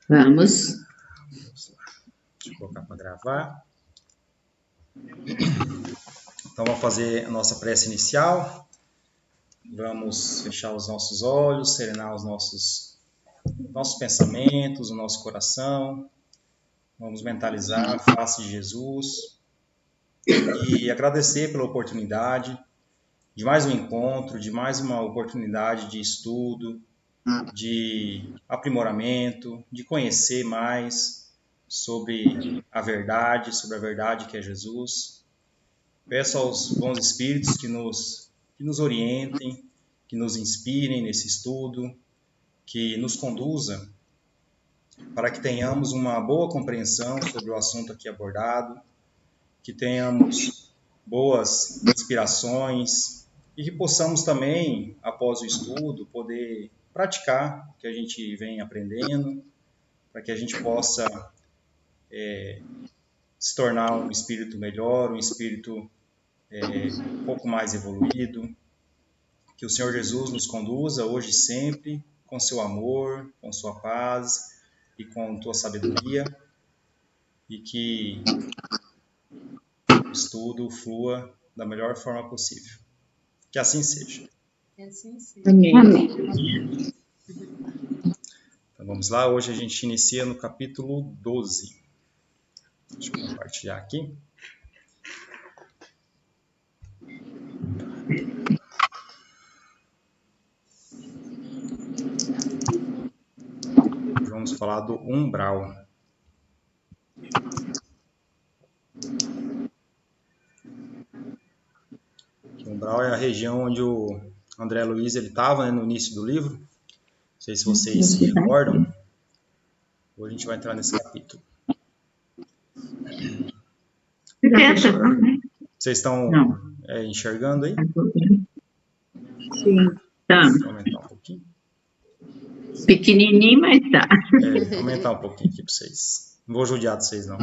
Vamos. Deixa eu colocar para gravar. Então, vamos fazer a nossa prece inicial. Vamos fechar os nossos olhos, serenar os nossos pensamentos, o nosso coração. Vamos mentalizar a face de Jesus e agradecer pela oportunidade de mais um encontro, de mais uma oportunidade de estudo, de aprimoramento, de conhecer mais sobre a verdade que é Jesus. Peço aos bons espíritos que nos orientem, que nos inspirem nesse estudo, que nos conduzam para que tenhamos uma boa compreensão sobre o assunto aqui abordado, que tenhamos boas inspirações e que possamos também, após o estudo, poder praticar o que a gente vem aprendendo, para que a gente possa se tornar um espírito melhor, um espírito um pouco mais evoluído. Que o Senhor Jesus nos conduza hoje e sempre com seu amor, com sua paz e com tua sabedoria, e que o estudo flua da melhor forma possível. Que assim seja. Que assim seja. Amém. Então vamos lá, hoje a gente inicia no capítulo 12. Deixa eu compartilhar aqui. Vamos falar do umbral. O umbral é a região onde o André Luiz estava, né, no início do livro. Não sei se vocês se recordam. Hoje a gente vai entrar nesse capítulo. Vocês estão enxergando aí? Sim, tá. Vou aumentar um pouquinho. Pequenininho, mas tá. Vou aumentar um pouquinho aqui para vocês. Não vou judiar de vocês, não.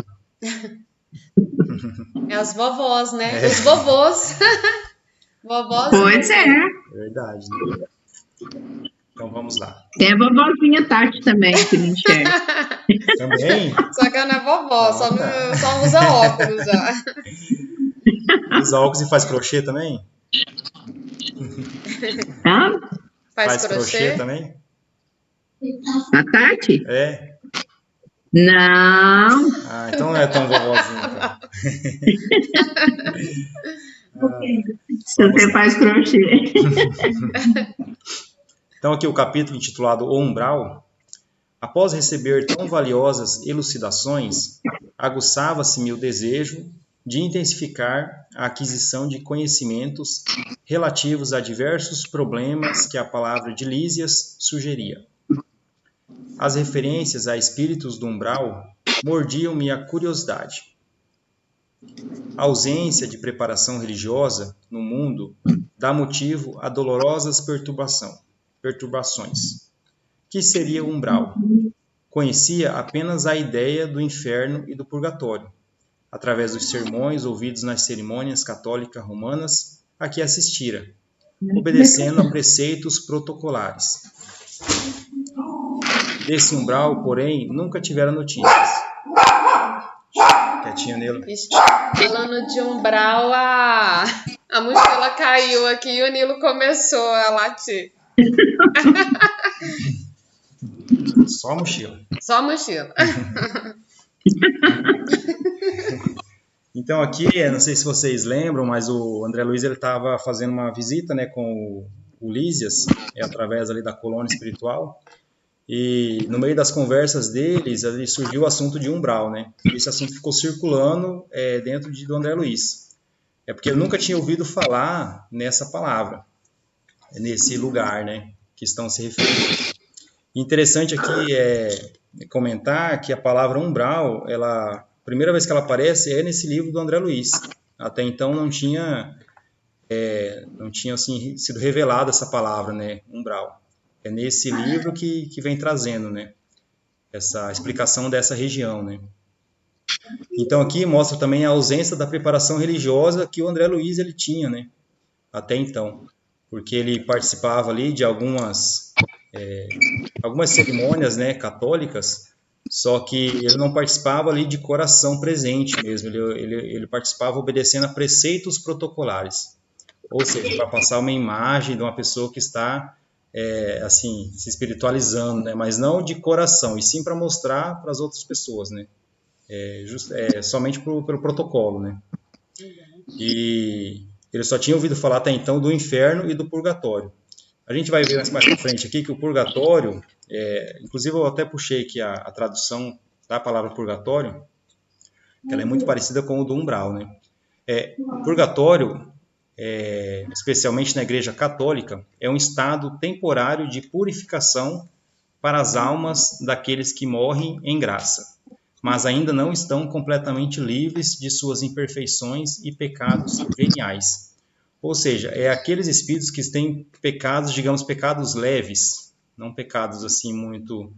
É as vovós, né? Os vovôs. Vovós. Pois é. Verdade, né? Então vamos lá. Tem a vovozinha Tati também, que não enxerga. Também? Só que ela não é vovó, só usa óculos já. Usa óculos e faz crochê também? Hã? Faz crochê também? A Tati? É? Não. Ah, então não é tão vovozinha. Você faz crochê. Então aqui o capítulo intitulado O Umbral. Após receber tão valiosas elucidações, aguçava-se-me o desejo de intensificar a aquisição de conhecimentos relativos a diversos problemas que a palavra de Lísias sugeria. As referências a espíritos do umbral mordiam-me a curiosidade. A ausência de preparação religiosa no mundo dá motivo a dolorosas perturbações. Que seria o umbral? Conhecia apenas a ideia do inferno e do purgatório, através dos sermões ouvidos nas cerimônias católicas romanas a que assistira, obedecendo a preceitos protocolares. Desse umbral, porém, nunca tivera notícias. Quietinho nele. Falando de umbral, a mochila caiu aqui e o Nilo começou a latir. Só a mochila. Só a mochila. Então aqui, não sei se vocês lembram, mas o André Luiz estava fazendo uma visita, né, com o Lísias, através ali da colônia espiritual, e no meio das conversas deles, ali surgiu o assunto de umbral, né? Esse assunto ficou circulando dentro do André Luiz. É porque ele nunca tinha ouvido falar nessa palavra, nesse lugar, né, que estão se referindo. Interessante aqui comentar que a palavra umbral, a primeira vez que ela aparece é nesse livro do André Luiz. Até então não tinha assim, sido revelada essa palavra, né, umbral. É nesse livro que vem trazendo, né, essa explicação dessa região, né. Então aqui mostra também a ausência da preparação religiosa que o André Luiz ele tinha, né, até então, porque ele participava ali de algumas cerimônias, né, católicas, Só que ele não participava ali de coração presente mesmo, ele participava obedecendo a preceitos protocolares. Ou seja, para passar uma imagem de uma pessoa que está, assim, se espiritualizando, né? Mas não de coração, e sim para mostrar para as outras pessoas, né? Somente pelo protocolo, né? E ele só tinha ouvido falar até então do inferno e do purgatório. A gente vai ver mais para frente aqui que o purgatório, inclusive eu até puxei aqui a tradução da palavra purgatório, que ela é muito parecida com o do umbral, né? Purgatório, especialmente na Igreja Católica, é um estado temporário de purificação para as almas daqueles que morrem em graça, mas ainda não estão completamente livres de suas imperfeições e pecados veniais. Ou seja, é aqueles espíritos que têm pecados, digamos, pecados leves, não pecados assim muito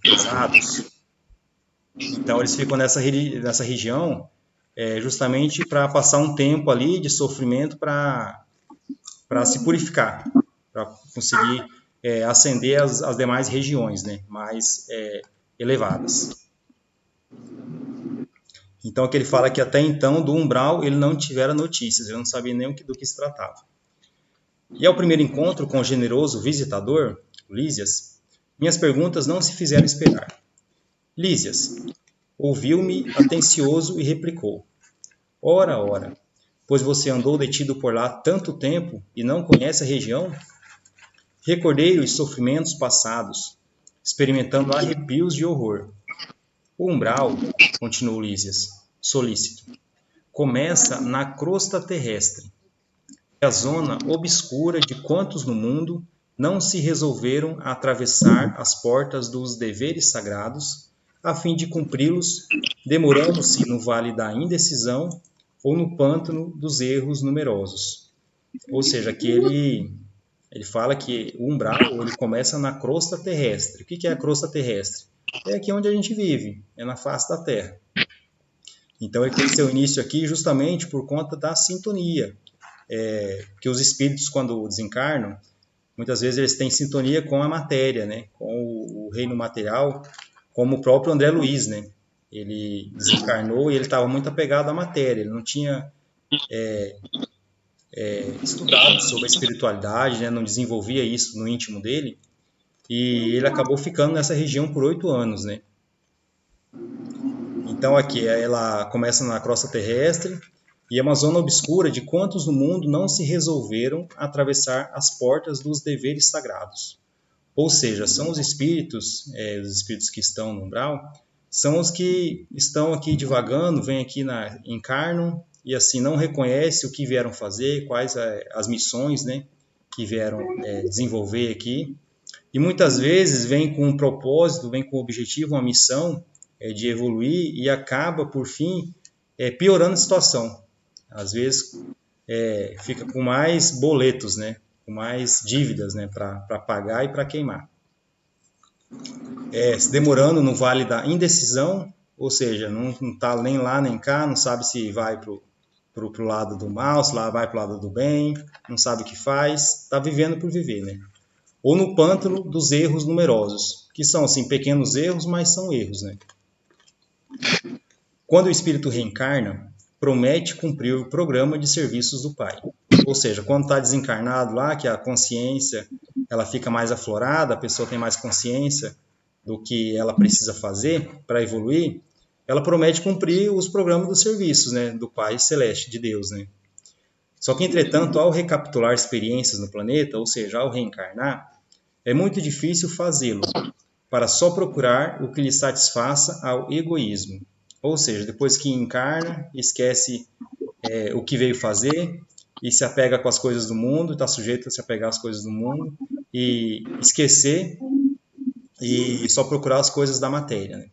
pesados. Então eles ficam nessa região justamente para passar um tempo ali de sofrimento para se purificar, para conseguir ascender as demais regiões, né, mais elevadas. Então, aqui ele fala que até então, do umbral, ele não tivera notícias, ele não sabia nem do que se tratava. E ao primeiro encontro com o generoso visitador, Lísias, minhas perguntas não se fizeram esperar. Lísias ouviu-me atencioso e replicou: Ora, ora, pois você andou detido por lá tanto tempo e não conhece a região? Recordei os sofrimentos passados, experimentando arrepios de horror. O umbral, continuou Lísias, solícito, começa na crosta terrestre. É a zona obscura de quantos no mundo não se resolveram a atravessar as portas dos deveres sagrados, a fim de cumpri-los, demorando-se no vale da indecisão ou no pântano dos erros numerosos. Ou seja, que ele fala que o umbral ele começa na crosta terrestre. O que é a crosta terrestre? É aqui onde a gente vive, é na face da Terra. Então ele tem seu início aqui justamente por conta da sintonia, que os espíritos quando desencarnam, muitas vezes eles têm sintonia com a matéria, né? Com o reino material, como o próprio André Luiz, né? Ele desencarnou e ele estava muito apegado à matéria, ele não tinha estudado sobre a espiritualidade, né? Não desenvolvia isso no íntimo dele, e ele acabou ficando nessa região por 8 anos, né? Então aqui ela começa na crosta terrestre e é uma zona obscura de quantos no mundo não se resolveram a atravessar as portas dos deveres sagrados. Ou seja, são os espíritos que estão no umbral, são os que estão aqui divagando, vêm aqui encarnam e assim não reconhecem o que vieram fazer, quais as missões, né, que vieram desenvolver aqui. E muitas vezes vem com um propósito, vem com um objetivo, uma missão de evoluir e acaba, por fim, piorando a situação. Às vezes fica com mais boletos, né? Com mais dívidas, né? Para pagar e para queimar. Se demorando no vale da indecisão, ou seja, não está nem lá nem cá, não sabe se vai para o lado do mal, se lá vai para o lado do bem, não sabe o que faz, está vivendo por viver, né? Ou no pântano dos erros numerosos, que são assim pequenos erros, mas são erros, né? Quando o espírito reencarna, promete cumprir o programa de serviços do Pai. Ou seja, quando está desencarnado lá, que a consciência ela fica mais aflorada, a pessoa tem mais consciência do que ela precisa fazer para evoluir, ela promete cumprir os programas dos serviços, né, do Pai Celeste, de Deus, né? Só que, entretanto, ao recapitular experiências no planeta, ou seja, ao reencarnar, é muito difícil fazê-lo, para só procurar o que lhe satisfaça ao egoísmo. Ou seja, depois que encarna, esquece o que veio fazer e se apega com as coisas do mundo, está sujeito a se apegar às coisas do mundo e esquecer e só procurar as coisas da matéria, né?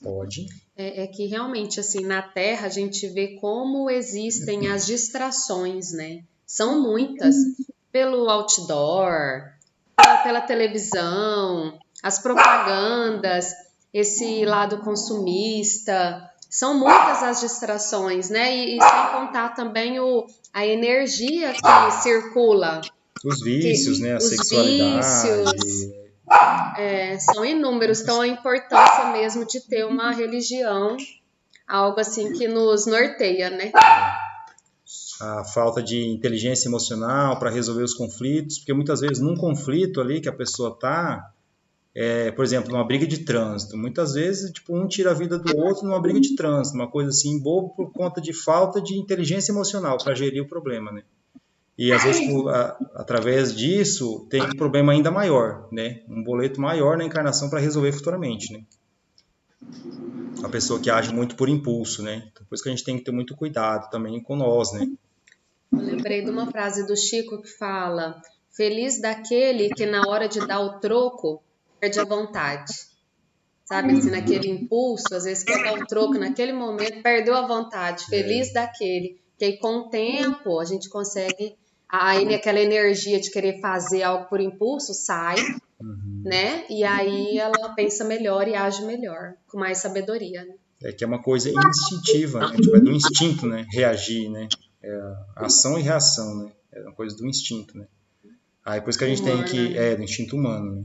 Pode. É que realmente, assim, na Terra a gente vê como existem as distrações, né? São muitas. Pelo outdoor, pela televisão, as propagandas, esse lado consumista. São muitas as distrações, né? E sem contar também a energia que circula. Os vícios, né? A sexualidade, São inúmeros, então a importância mesmo de ter uma religião, algo assim que nos norteia, né? A falta de inteligência emocional para resolver os conflitos, porque muitas vezes num conflito ali que a pessoa está, por exemplo, numa briga de trânsito, muitas vezes tipo, um tira a vida do outro numa briga de trânsito, uma coisa assim boba por conta de falta de inteligência emocional para gerir o problema, né? E às vezes, através disso, tem um problema ainda maior, né? Um boleto maior na encarnação para resolver futuramente, né? A pessoa que age muito por impulso, né? Então, por isso que a gente tem que ter muito cuidado também com nós, né? Eu lembrei de uma frase do Chico que fala: feliz daquele que na hora de dar o troco perde a vontade. Sabe, assim, naquele impulso, às vezes quer dar o troco naquele momento, perdeu a vontade. Feliz daquele que aí com o tempo a gente consegue, aquela energia de querer fazer algo por impulso sai, né? E aí ela pensa melhor e age melhor, com mais sabedoria, né? Que é uma coisa instintiva, né? Tipo, é do instinto, né? Reagir, né? Ação e reação, né? É uma coisa do instinto, né? Aí por isso que a gente tem que... do instinto humano, né?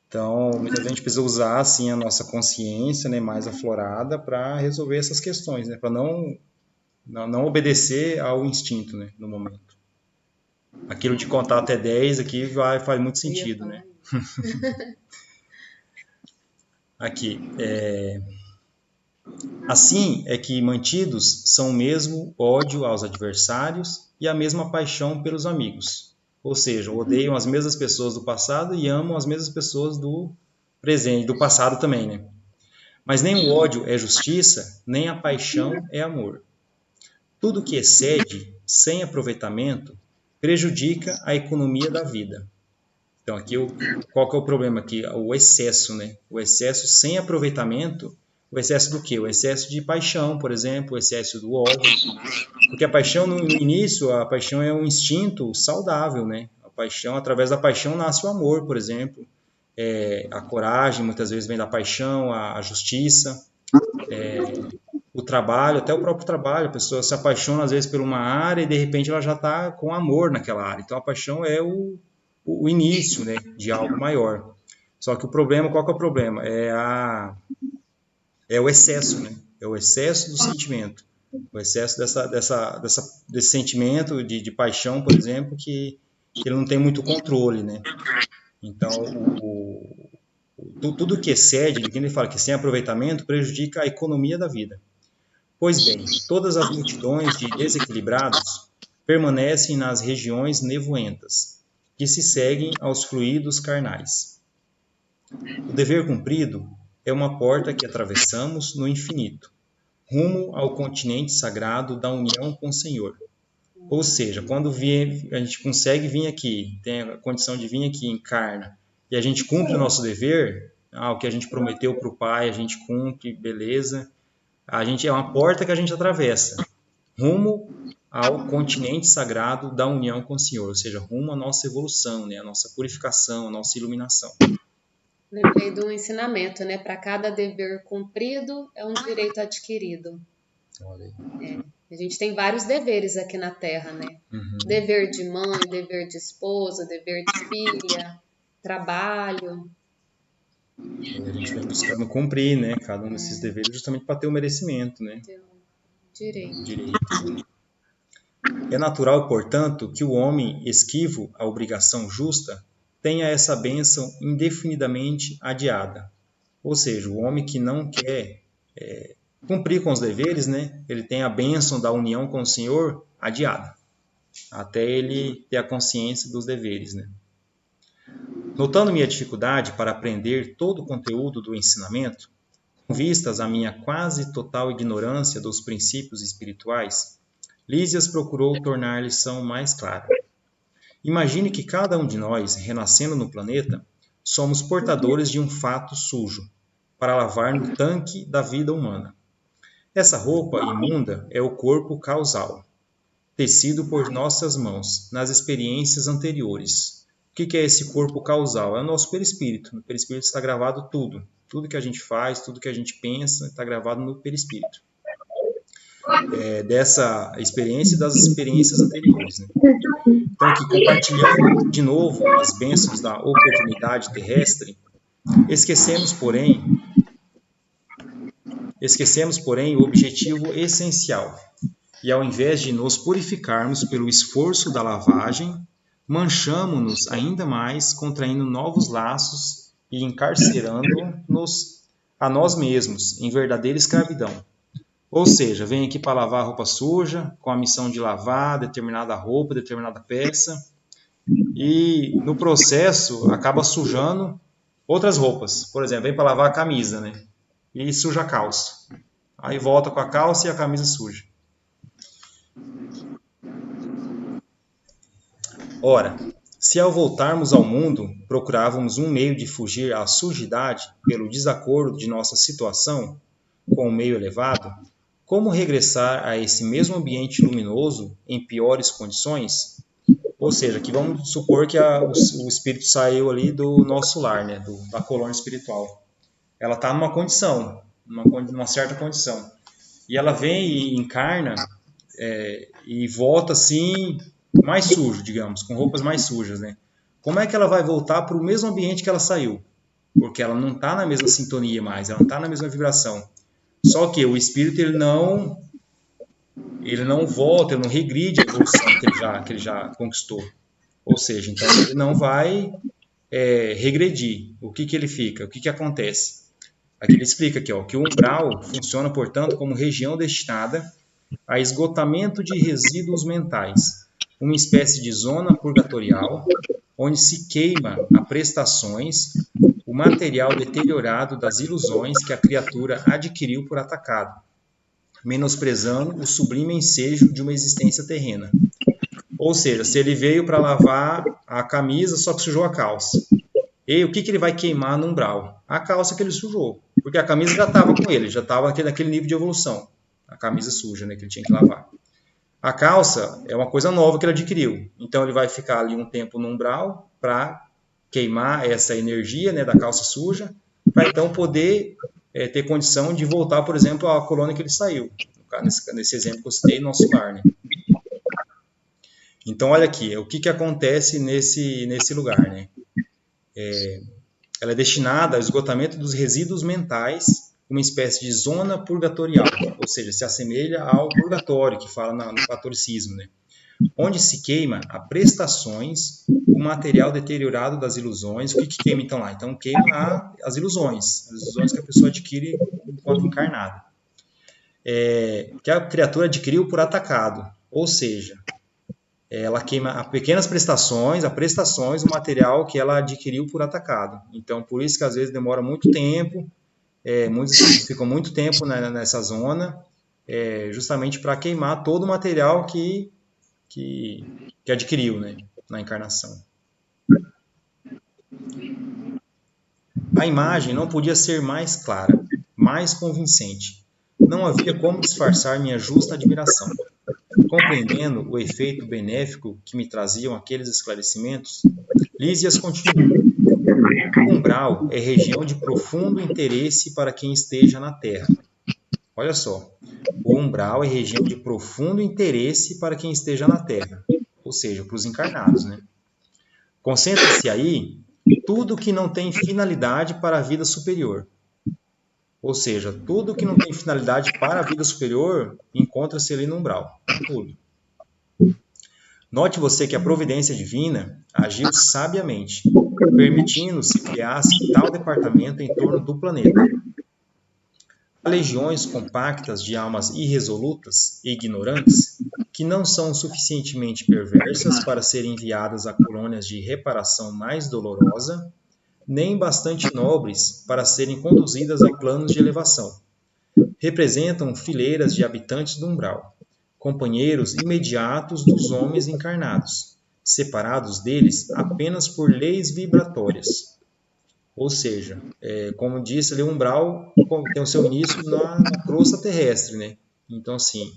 Então, muitas vezes a gente precisa usar, assim, a nossa consciência, né? Mais aflorada para resolver essas questões, né? Para não obedecer ao instinto, né? No momento. Aquilo de contar até 10 aqui faz muito sentido, né? Aqui, assim é que mantidos são o mesmo ódio aos adversários e a mesma paixão pelos amigos. Ou seja, odeiam as mesmas pessoas do passado e amam as mesmas pessoas do presente, do passado também, né? Mas nem o ódio é justiça, nem a paixão é amor. Tudo que excede, sem aproveitamento, prejudica a economia da vida. Então, aqui, qual que é o problema aqui? O excesso, né? O excesso sem aproveitamento. O excesso do quê? O excesso de paixão, por exemplo, o excesso do ódio. Porque a paixão, no início, a paixão é um instinto saudável, né? A paixão, através da paixão nasce o amor, por exemplo. A coragem, muitas vezes, vem da paixão, a justiça, o trabalho, até o próprio trabalho. A pessoa se apaixona, às vezes, por uma área e, de repente, ela já está com amor naquela área. Então, a paixão é o início, né, de algo maior. Só que o problema, qual que é o problema? É o excesso, né? É o excesso do sentimento. O excesso desse sentimento de paixão, por exemplo, que ele não tem muito controle, né? Então, tudo que excede, que ele fala que sem aproveitamento prejudica a economia da vida. Pois bem, todas as multidões de desequilibrados permanecem nas regiões nevoentas, que se seguem aos fluidos carnais. O dever cumprido é uma porta que atravessamos no infinito, rumo ao continente sagrado da união com o Senhor. Ou seja, quando a gente consegue vir aqui, tem a condição de vir aqui, encarna, e a gente cumpre o nosso dever, o que a gente prometeu para o Pai, a gente cumpre, beleza. É uma porta que a gente atravessa, rumo ao continente sagrado da união com o Senhor, ou seja, rumo à nossa evolução, né? A nossa purificação, a nossa iluminação. Lembrei do ensinamento, né? Para cada dever cumprido é um direito adquirido. Olha aí. A gente tem vários deveres aqui na Terra, né? Dever de mãe, dever de esposa, dever de filha, trabalho. E a gente vem buscando cumprir, né? Cada um desses deveres justamente para ter o merecimento, né? Direito. É natural, portanto, que o homem esquivo à obrigação justa tenha essa bênção indefinidamente adiada. Ou seja, o homem que não quer cumprir com os deveres, né? Ele tem a bênção da união com o Senhor adiada, até ele ter a consciência dos deveres, né? Notando minha dificuldade para aprender todo o conteúdo do ensinamento, com vistas à minha quase total ignorância dos princípios espirituais, Lísias procurou tornar a lição mais clara. Imagine que cada um de nós, renascendo no planeta, somos portadores de um fato sujo, para lavar no tanque da vida humana. Essa roupa imunda é o corpo causal, tecido por nossas mãos, nas experiências anteriores. O que é esse corpo causal? É o nosso perispírito. No perispírito está gravado tudo. Tudo que a gente faz, tudo que a gente pensa, está gravado no perispírito. dessa experiência e das experiências anteriores, né? Então, aqui, compartilhando de novo as bênçãos da oportunidade terrestre, esquecemos, porém, o objetivo essencial. E ao invés de nos purificarmos pelo esforço da lavagem, manchamo-nos ainda mais, contraindo novos laços e encarcerando-nos a nós mesmos em verdadeira escravidão. Ou seja, vem aqui para lavar a roupa suja, com a missão de lavar determinada roupa, determinada peça, e no processo acaba sujando outras roupas. Por exemplo, vem para lavar a camisa, né? E suja a calça. Aí volta com a calça e a camisa suja. Ora, se ao voltarmos ao mundo procurávamos um meio de fugir à sujidade pelo desacordo de nossa situação com o meio elevado, como regressar a esse mesmo ambiente luminoso em piores condições? Ou seja, aqui vamos supor que o espírito saiu ali do nosso lar, né, da colônia espiritual. Ela está numa condição, numa certa condição. E ela vem e encarna e volta assim, mais sujo, digamos, com roupas mais sujas, né? Como é que ela vai voltar para o mesmo ambiente que ela saiu? Porque ela não está na mesma sintonia mais, ela não está na mesma vibração. Só que o espírito ele não volta, ele não regride a evolução que ele já conquistou. Ou seja, então ele não vai regredir. O que ele fica? O que acontece? Aqui ele explica aqui, ó, que o umbral funciona, portanto, como região destinada a esgotamento de resíduos mentais, uma espécie de zona purgatorial, onde se queima a prestações, o material deteriorado das ilusões que a criatura adquiriu por atacado, menosprezando o sublime ensejo de uma existência terrena. Ou seja, se ele veio para lavar a camisa, só que sujou a calça. E o que ele vai queimar no umbral? A calça que ele sujou. Porque a camisa já estava com ele, já estava naquele nível de evolução. A camisa suja, né, que ele tinha que lavar. A calça é uma coisa nova que ele adquiriu. Então ele vai ficar ali um tempo no umbral para queimar essa energia, né, da calça suja, para então poder ter condição de voltar, por exemplo, à colônia que ele saiu. Nesse exemplo que eu citei, nosso lar, né? Então, olha aqui, o que acontece nesse lugar, né? Ela é destinada ao esgotamento dos resíduos mentais, uma espécie de zona purgatorial, ou seja, se assemelha ao purgatório, que fala no catolicismo, né? Onde se queima a prestações, o material deteriorado das ilusões. O que queima então lá? Então queima as ilusões que a pessoa adquire enquanto encarnada. Que a criatura adquiriu por atacado, ou seja, ela queima pequenas prestações, o material que ela adquiriu por atacado. Então, por isso que às vezes demora muito tempo, muitos ficam muito tempo nessa zona, justamente para queimar todo o material que adquiriu, né, na encarnação. A imagem não podia ser mais clara, mais convincente. Não havia como disfarçar minha justa admiração. Compreendendo o efeito benéfico que me traziam aqueles esclarecimentos, Lísias continuou. O umbral é região de profundo interesse para quem esteja na Terra. Olha só, o umbral é região de profundo interesse para quem esteja na Terra, ou seja, para os encarnados, né? Concentra-se aí tudo que não tem finalidade para a vida superior. Ou seja, tudo que não tem finalidade para a vida superior encontra-se ali no umbral. Tudo. Note você que a providência divina agiu sabiamente, permitindo-se criasse tal departamento em torno do planeta. Há legiões compactas de almas irresolutas e ignorantes que não são suficientemente perversas para serem enviadas a colônias de reparação mais dolorosa, nem bastante nobres para serem conduzidas a planos de elevação. Representam fileiras de habitantes do umbral, companheiros imediatos dos homens encarnados, separados deles apenas por leis vibratórias. Ou seja, como disse ali, o umbral tem o seu início na crosta terrestre, né? Então, assim,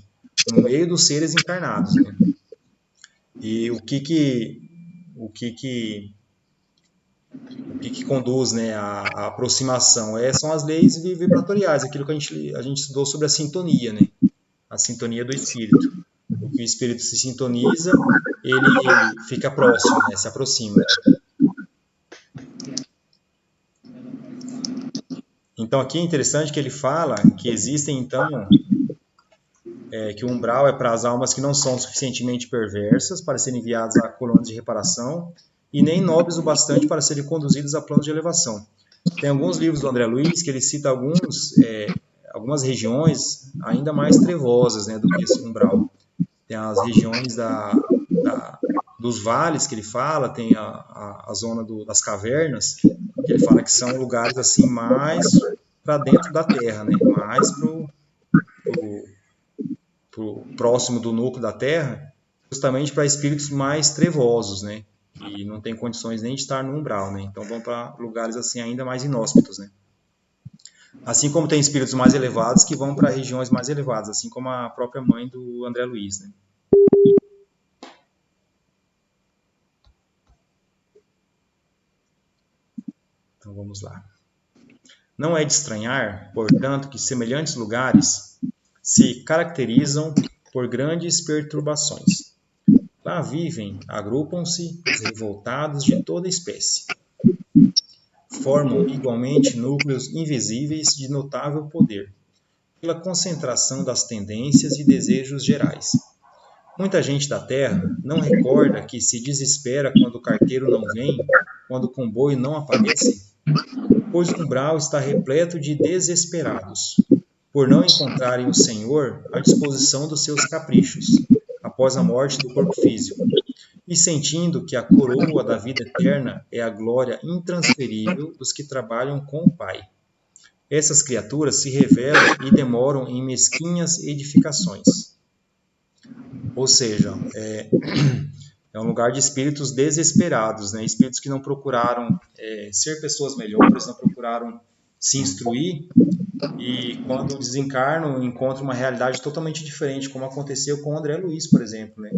no meio dos seres encarnados, né? E o que conduz, né, a aproximação são as leis vibratoriais, aquilo que a gente estudou sobre a sintonia, né? a sintonia do espírito. O que o espírito se sintoniza, ele fica próximo, né? Se aproxima. Então aqui é interessante que ele fala que existem então que o umbral é para as almas que não são suficientemente perversas para serem enviadas a colônias de reparação e nem nobres o bastante para serem conduzidas a planos de elevação. Tem alguns livros do André Luiz que ele cita algumas regiões ainda mais trevosas, né, do que esse umbral. Tem as regiões dos vales que ele fala, tem a zona das cavernas, que ele fala que são lugares assim mais para dentro da Terra, né, mais próximo do núcleo da Terra, justamente para espíritos mais trevosos, né, que não tem condições nem de estar no umbral, né, então vão para lugares assim ainda mais inóspitos, né. Assim como tem espíritos mais elevados que vão para regiões mais elevadas, assim como a própria mãe do André Luiz, né. Então vamos lá. Não é de estranhar, portanto, que semelhantes lugares se caracterizam por grandes perturbações. Lá vivem, agrupam-se os revoltados de toda espécie. Formam igualmente núcleos invisíveis de notável poder, pela concentração das tendências e desejos gerais. Muita gente da terra não recorda que se desespera quando o carteiro não vem, quando o comboio não aparece, pois o umbral está repleto de desesperados, por não encontrarem o Senhor à disposição dos seus caprichos, após a morte do corpo físico, e sentindo que a coroa da vida eterna é a glória intransferível dos que trabalham com o Pai. Essas criaturas se revelam e demoram em mesquinhas edificações. Ou seja, é um lugar de espíritos desesperados, né? Espíritos que não procuraram ser pessoas melhores, não procuraram se instruir, e quando desencarnam, encontram uma realidade totalmente diferente, como aconteceu com o André Luiz, por exemplo, né?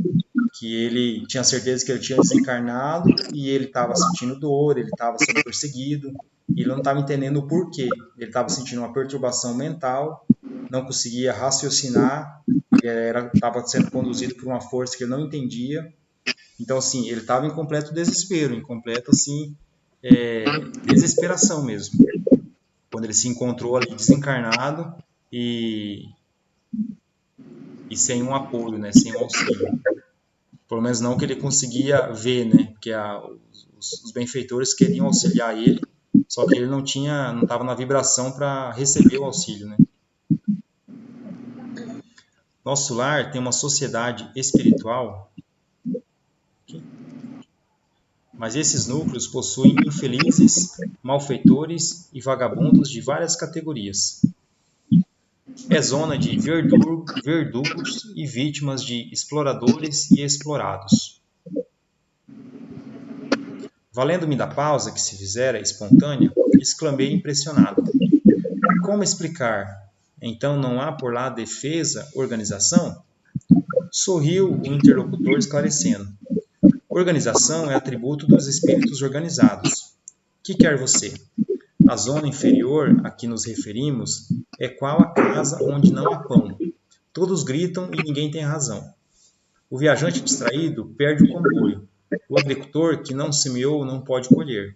Que ele tinha certeza que ele tinha desencarnado e ele estava sentindo dor, ele estava sendo perseguido, e ele não estava entendendo o porquê. Ele estava sentindo uma perturbação mental, não conseguia raciocinar, estava sendo conduzido por uma força que ele não entendia. Então, assim, ele estava em completo desespero, em completo, assim, desesperação mesmo. Quando ele se encontrou ali desencarnado e sem um apoio, né, sem um auxílio. Pelo menos não que ele conseguia ver, né, porque os benfeitores queriam auxiliar ele, só que ele não estava na vibração para receber o auxílio, né. Nosso lar tem uma sociedade espiritual, mas esses núcleos possuem infelizes, malfeitores e vagabundos de várias categorias. É zona de verdugos e vítimas de exploradores e explorados. Valendo-me da pausa que se fizera espontânea, exclamei impressionado. Como explicar? Então não há por lá defesa, organização? Sorriu o interlocutor esclarecendo. Organização é atributo dos espíritos organizados. Que quer você? A zona inferior a que nos referimos é qual a casa onde não há pão. Todos gritam e ninguém tem razão. O viajante distraído perde o comboio. O agricultor que não semeou não pode colher.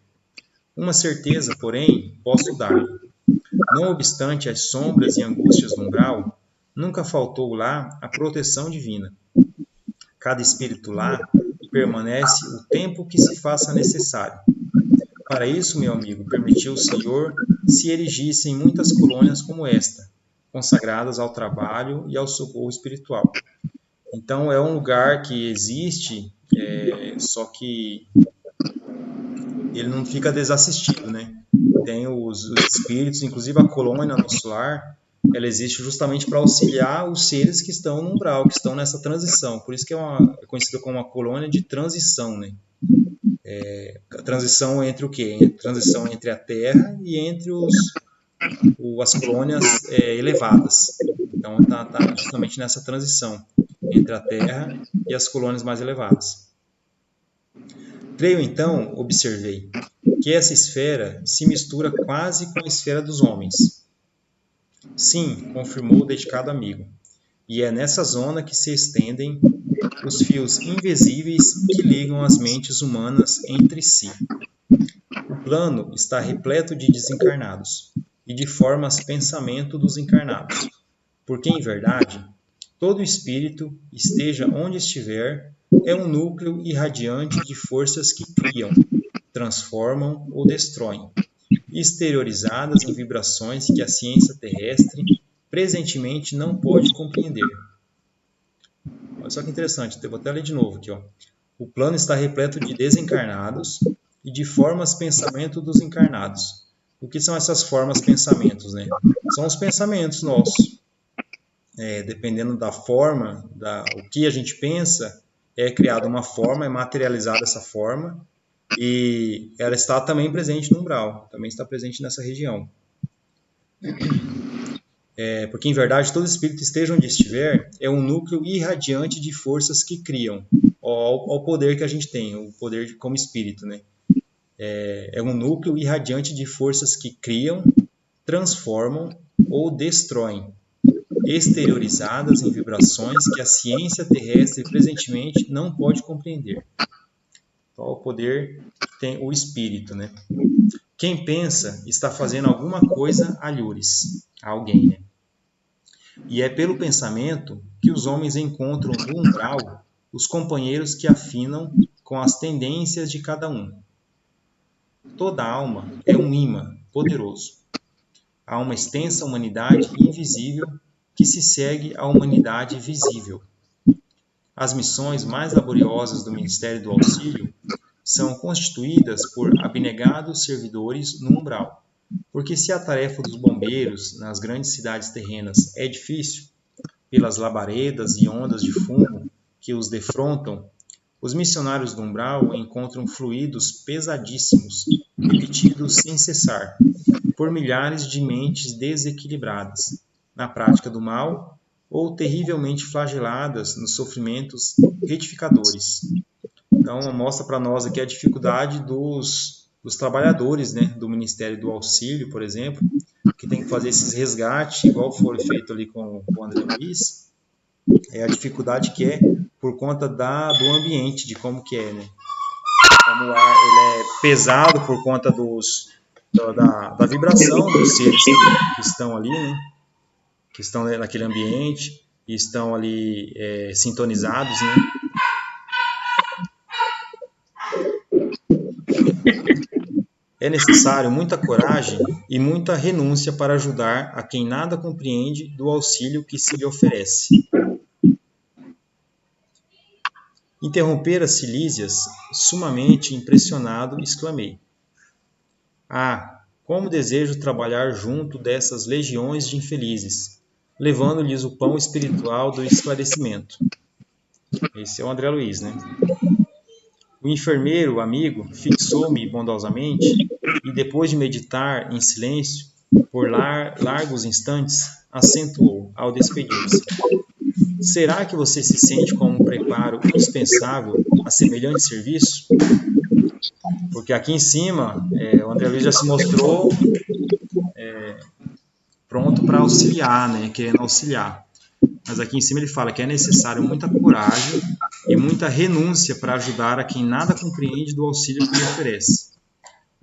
Uma certeza, porém, posso dar. Não obstante as sombras e angústias do umbral, nunca faltou lá a proteção divina. Cada espírito lá permanece o tempo que se faça necessário. Para isso, meu amigo, permitiu o Senhor se erigissem muitas colônias como esta, consagradas ao trabalho e ao socorro espiritual. Então, é um lugar que existe, só que ele não fica desassistido, né? Tem os espíritos, inclusive a colônia nosso lar, ela existe justamente para auxiliar os seres que estão no umbral, que estão nessa transição. Por isso que é conhecida como uma colônia de transição, né? Transição entre o quê? Transição entre a Terra e entre as colônias elevadas. Então, está justamente nessa transição entre a Terra e as colônias mais elevadas. Creio, então, observei, que essa esfera se mistura quase com a esfera dos homens. Sim, confirmou o dedicado amigo. e é nessa zona que se estendem os fios invisíveis que ligam as mentes humanas entre si. O plano está repleto de desencarnados e de formas pensamento dos encarnados, porque em verdade, todo espírito, esteja onde estiver, é um núcleo irradiante de forças que criam, transformam ou destroem, exteriorizadas em vibrações que a ciência terrestre presentemente não pode compreender. Olha só que interessante, eu vou até ler de novo aqui. Ó. O plano está repleto de desencarnados e de formas pensamento dos encarnados. O que são essas formas pensamentos, né? São os pensamentos nossos. Dependendo da forma, o que a gente pensa, é criada uma forma, é materializada essa forma, e ela está também presente no umbral, também está presente nessa região. Porque, em verdade, todo espírito, esteja onde estiver, é um núcleo irradiante de forças que criam, ao poder que a gente tem, o poder como espírito, né? É um núcleo irradiante de forças que criam, transformam ou destroem, exteriorizadas em vibrações que a ciência terrestre presentemente não pode compreender. Então, o poder que tem o espírito, né? Quem pensa está fazendo alguma coisa alhures a alguém, né? E é pelo pensamento que os homens encontram no umbral os companheiros que afinam com as tendências de cada um. Toda alma é um imã poderoso. Há uma extensa humanidade invisível que se segue à humanidade visível. As missões mais laboriosas do Ministério do Auxílio são constituídas por abnegados servidores no umbral, porque se a tarefa dos bombeiros nas grandes cidades terrenas é difícil, pelas labaredas e ondas de fumo que os defrontam, os missionários do umbral encontram fluidos pesadíssimos, emitidos sem cessar, por milhares de mentes desequilibradas, na prática do mal ou terrivelmente flageladas nos sofrimentos retificadores. Então, mostra para nós aqui a dificuldade dos trabalhadores, né, do Ministério do Auxílio, por exemplo, que tem que fazer esses resgates, igual foi feito ali com o André Luiz, a dificuldade que é por conta do ambiente, de como que é, né? Como o ar ele é pesado por conta da vibração dos seres que estão ali, né? Que estão naquele ambiente e estão ali sintonizados, né? É necessário muita coragem e muita renúncia para ajudar a quem nada compreende do auxílio que se lhe oferece. Interromper as Silísias, sumamente impressionado, exclamei: Ah, como desejo trabalhar junto dessas legiões de infelizes, levando-lhes o pão espiritual do esclarecimento. Esse é o André Luiz, né? O enfermeiro, amigo, fixou-me bondosamente e, depois de meditar em silêncio por largos instantes, acentuou, ao despedir-se: Será que você se sente como um preparo indispensável a semelhante serviço? Porque aqui em cima, o André Luiz já se mostrou pronto para auxiliar, né? Querendo auxiliar. Mas aqui em cima ele fala que é necessário muita coragem e muita renúncia para ajudar a quem nada compreende do auxílio que lhe oferece.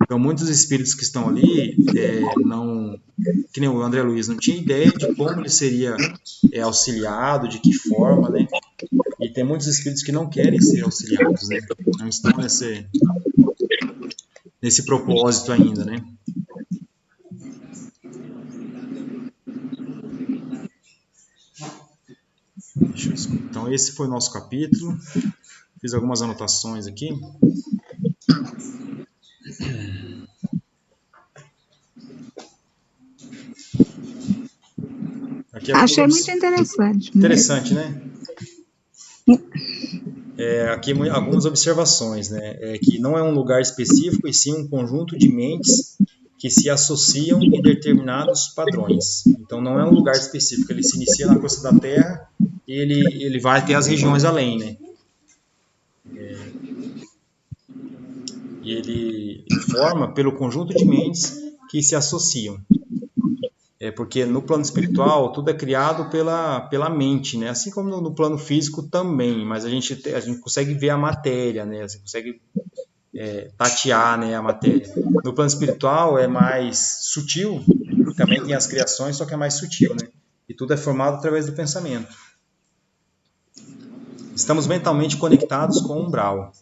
Então, muitos espíritos que estão ali, que nem o André Luiz, não tinha ideia de como ele seria auxiliado, de que forma, né? E tem muitos espíritos que não querem ser auxiliados, né? Não estão nesse propósito ainda, né? Então, esse foi o nosso capítulo. Fiz algumas anotações aqui. Achei muito interessante. Interessante, né? Aqui algumas observações, né? Que não é um lugar específico, e sim um conjunto de mentes que se associam em determinados padrões. Então, não é um lugar específico. Ele se inicia na crosta da Terra e ele vai até as regiões além, né? E ele forma pelo conjunto de mentes que se associam. porque no plano espiritual tudo é criado pela mente, né? Assim como no plano físico também, mas a gente consegue ver a matéria, né? Você consegue tatear, né, a matéria. No plano espiritual é mais sutil, também tem as criações, só que é mais sutil, né? E tudo é formado através do pensamento. Estamos mentalmente conectados com o umbral.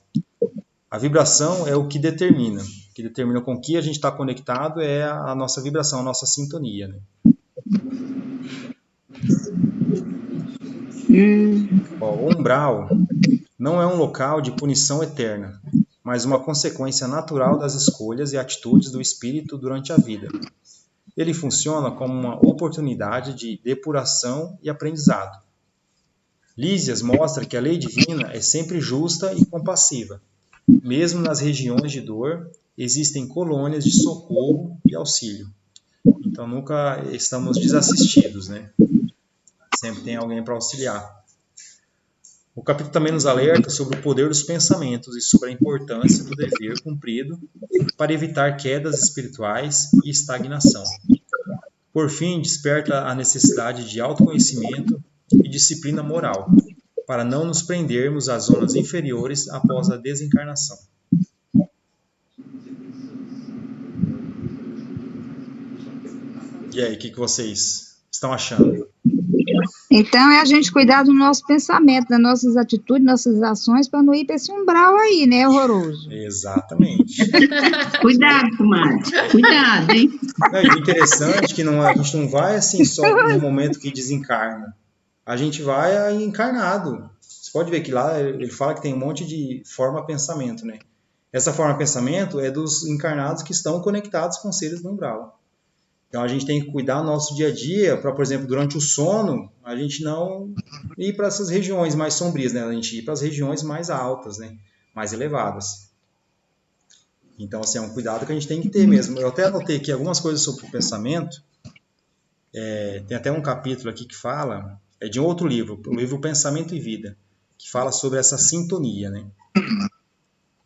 A vibração é o que determina. O que determina com que a gente está conectado é a nossa vibração, a nossa sintonia, né? O umbral não é um local de punição eterna, mas uma consequência natural das escolhas e atitudes do espírito durante a vida. Ele funciona como uma oportunidade de depuração e aprendizado. Lísias mostra que a lei divina é sempre justa e compassiva. Mesmo nas regiões de dor, existem colônias de socorro e auxílio. Então nunca estamos desassistidos, né? Sempre tem alguém para auxiliar. O capítulo também nos alerta sobre o poder dos pensamentos e sobre a importância do dever cumprido para evitar quedas espirituais e estagnação. Por fim, desperta a necessidade de autoconhecimento e disciplina moral, para não nos prendermos às zonas inferiores após a desencarnação. E aí, o que vocês estão achando? Então, é a gente cuidar do nosso pensamento, das nossas atitudes, nossas ações, para não ir para esse umbral aí, né, horroroso. Exatamente. Cuidado, comadre. Cuidado, hein? Não, e o interessante é que a gente não vai assim só no momento que desencarna. A gente vai encarnado. Você pode ver que lá ele fala que tem um monte de forma-pensamento, né? Essa forma-pensamento é dos encarnados que estão conectados com seres do umbral. Então a gente tem que cuidar do nosso dia a dia para, por exemplo, durante o sono, a gente não ir para essas regiões mais sombrias, né? A gente ir para as regiões mais altas, né? Mais elevadas. Então, assim, é um cuidado que a gente tem que ter mesmo. Eu até anotei aqui algumas coisas sobre o pensamento. Tem até um capítulo aqui que fala, é de um outro livro, o livro Pensamento e Vida, que fala sobre essa sintonia, né?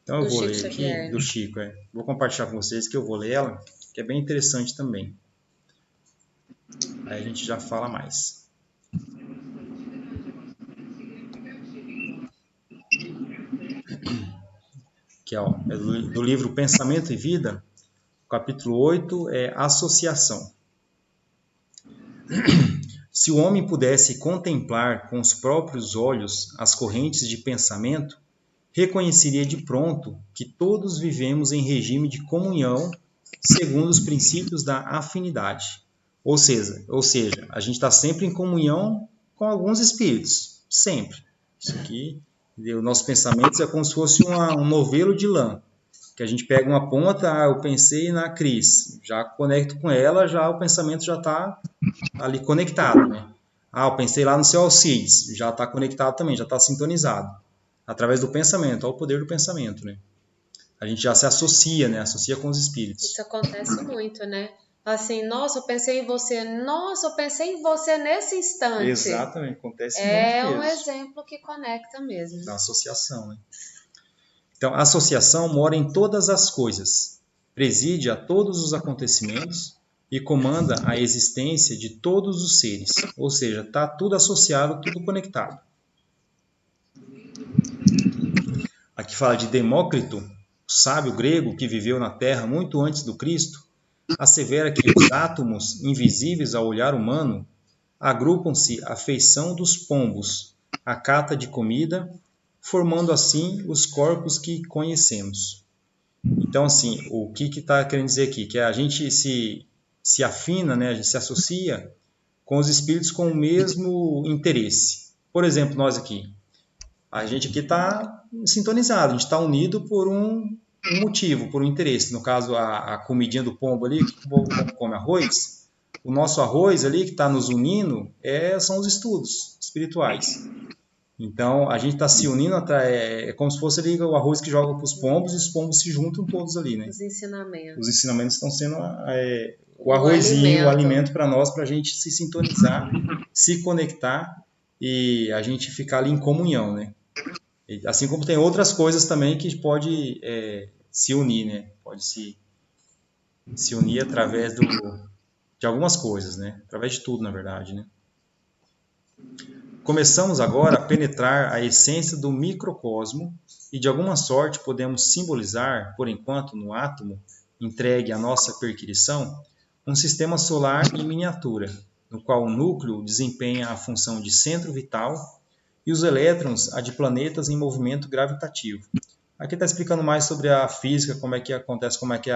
Então eu vou ler aqui, do Chico. Vou compartilhar com vocês que eu vou ler ela, que é bem interessante também. Aí a gente já fala mais. Que é do livro Pensamento e Vida, capítulo 8 é Associação. Se o homem pudesse contemplar com os próprios olhos as correntes de pensamento, reconheceria de pronto que todos vivemos em regime de comunhão segundo os princípios da afinidade. Ou seja, a gente está sempre em comunhão com alguns espíritos, sempre. Isso aqui, os nossos pensamentos é como se fosse um novelo de lã, que a gente pega uma ponta, eu pensei na Cris, já conecto com ela, já o pensamento já está ali conectado, né? Eu pensei lá no seu Alcides, já está conectado também, já está sintonizado, através do pensamento, ao poder do pensamento, né? A gente já se associa, né? Associa com os espíritos. Isso acontece muito, né? Assim, nossa, eu pensei em você. Nossa, eu pensei em você nesse instante. Exatamente, acontece muito. É um exemplo que conecta mesmo. Da associação, né? Então, a associação mora em todas as coisas, preside a todos os acontecimentos e comanda a existência de todos os seres. Ou seja, está tudo associado, tudo conectado. Aqui fala de Demócrito, o sábio grego que viveu na Terra muito antes do Cristo, assevera que os átomos invisíveis ao olhar humano agrupam-se à feição dos pombos, à cata de comida, formando assim os corpos que conhecemos. Então, assim, o que está querendo dizer aqui? Que a gente se afina, né? A gente se associa com os espíritos com o mesmo interesse. Por exemplo, nós aqui. A gente aqui está sintonizado, a gente está unido por um motivo, por um interesse. No caso, a comidinha do pombo ali, que o pombo come arroz, o nosso arroz ali que está nos unindo são os estudos espirituais. Então, a gente está se unindo, é como se fosse ali o arroz que joga para os pombos e os pombos se juntam todos ali, né? Os ensinamentos. Os ensinamentos estão sendo o arrozinho, o alimento para nós, para a gente se sintonizar, se conectar e a gente ficar ali em comunhão, né? Assim como tem outras coisas também que pode se unir, né? Pode se unir através de de algumas coisas, né? Através de tudo, na verdade, né? Começamos agora a penetrar a essência do microcosmo e, de alguma sorte, podemos simbolizar, por enquanto, no átomo, entregue à nossa perquisição, um sistema solar em miniatura, no qual o núcleo desempenha a função de centro vital e os elétrons a de planetas em movimento gravitativo. Aqui está explicando mais sobre a física, como é que acontece, como é que é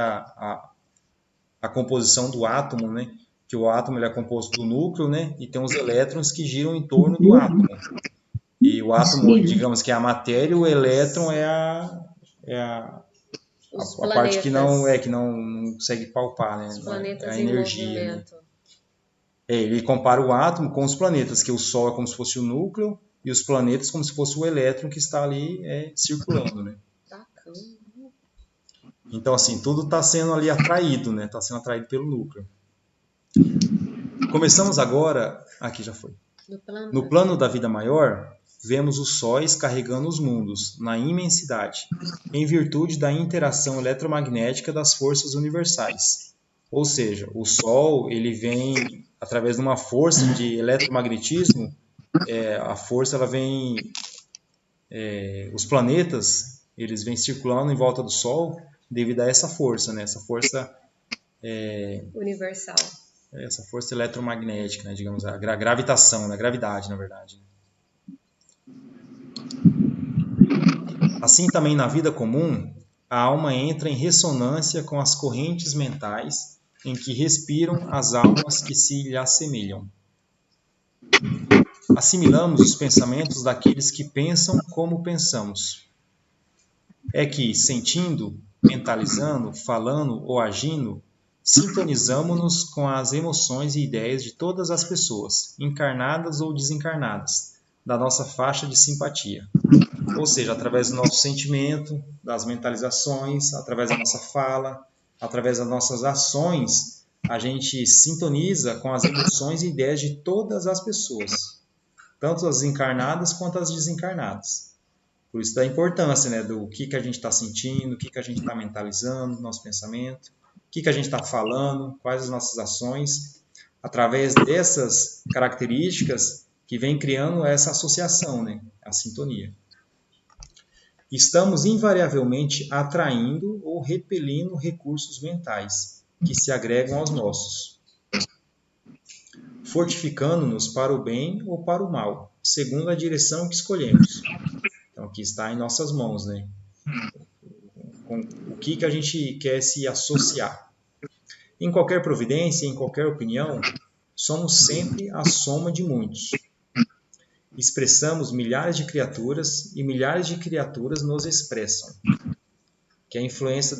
a composição do átomo, né? Que o átomo ele é composto do núcleo, né? E tem os elétrons que giram em torno do átomo. E o átomo, digamos que é a matéria, o elétron é a parte que não consegue palpar, né? Os planetas é a em energia, né? movimento. Ele compara o átomo com os planetas, que o Sol é como se fosse o núcleo e os planetas como se fosse o elétron que está ali circulando, né? Bacana. Então, assim, tudo está sendo ali atraído, né? Está sendo atraído pelo núcleo. Começamos agora, aqui já foi. No plano da vida maior, vemos os sóis carregando os mundos na imensidade, em virtude da interação eletromagnética das forças universais. Ou seja, o Sol ele vem através de uma força de eletromagnetismo, a força ela vem, os planetas eles vêm circulando em volta do Sol devido a essa força, né? Essa força universal. Essa força eletromagnética, né? Digamos, a gravitação, a gravidade, na verdade. Assim também na vida comum, a alma entra em ressonância com as correntes mentais em que respiram as almas que se lhe assemelham. Assimilamos os pensamentos daqueles que pensam como pensamos. É que, sentindo, mentalizando, falando ou agindo, sintonizamo-nos com as emoções e ideias de todas as pessoas, encarnadas ou desencarnadas, da nossa faixa de simpatia. Ou seja, através do nosso sentimento, das mentalizações, através da nossa fala, através das nossas ações, a gente sintoniza com as emoções e ideias de todas as pessoas, tanto as encarnadas quanto as desencarnadas. Por isso da importância, né, do que a gente está sentindo, o que a gente está mentalizando, nosso pensamento, o que a gente está falando, quais as nossas ações, através dessas características que vem criando essa associação, né, a sintonia. Estamos invariavelmente atraindo ou repelindo recursos mentais que se agregam aos nossos, fortificando-nos para o bem ou para o mal, segundo a direção que escolhemos. Então, aqui está em nossas mãos, né? Com o que a gente quer se associar. Em qualquer providência, em qualquer opinião, somos sempre a soma de muitos. Expressamos milhares de criaturas e milhares de criaturas nos expressam. Que é a influência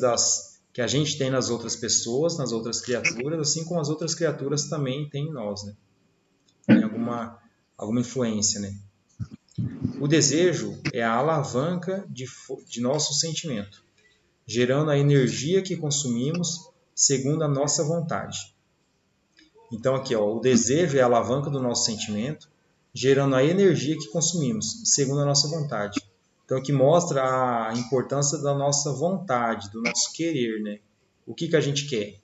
que a gente tem nas outras pessoas, nas outras criaturas, assim como as outras criaturas também têm em nós, né? Tem alguma influência, né? O desejo é a alavanca de nosso sentimento, gerando a energia que consumimos segundo a nossa vontade. Então aqui, o desejo é a alavanca do nosso sentimento, gerando a energia que consumimos segundo a nossa vontade. Então aqui mostra a importância da nossa vontade, do nosso querer, né? O que a gente quer?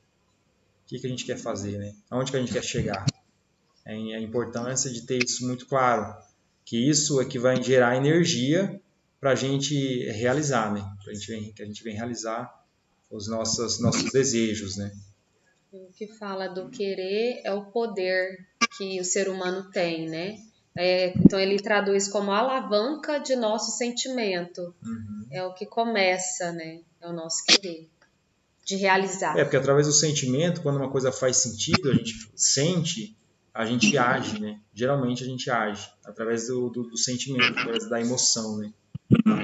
O que a gente quer fazer, né? Aonde que a gente quer chegar? A importância de ter isso muito claro, que isso é que vai gerar energia para a gente realizar, né? Que a gente vem realizar os nossos desejos, né? O que fala do querer é o poder que o ser humano tem, né? Então ele traduz como alavanca de nosso sentimento. Uhum. É o que começa, né? É o nosso querer de realizar. Porque através do sentimento, quando uma coisa faz sentido, a gente sente, a gente age, né? Geralmente a gente age através do sentimento, através da emoção, né?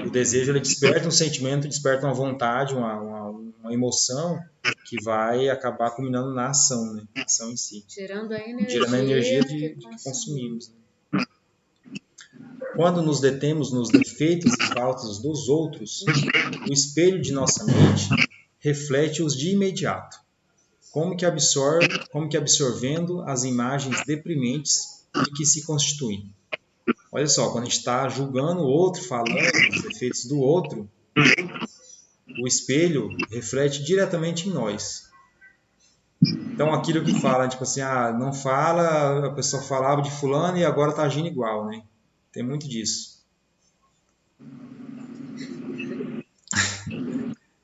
O desejo ele desperta um sentimento, desperta uma vontade, uma emoção que vai acabar culminando na ação, né? A ação em si. Gerando a energia que consumimos. Né? Quando nos detemos nos defeitos e faltas dos outros, o espelho de nossa mente reflete-os de imediato, como que absorvendo as imagens deprimentes de que se constituem. Olha só, quando a gente está julgando o outro, falando os defeitos do outro, o espelho reflete diretamente em nós. Então, aquilo que fala, tipo assim, não fala, a pessoa falava de fulano e agora tá agindo igual, né? Tem muito disso.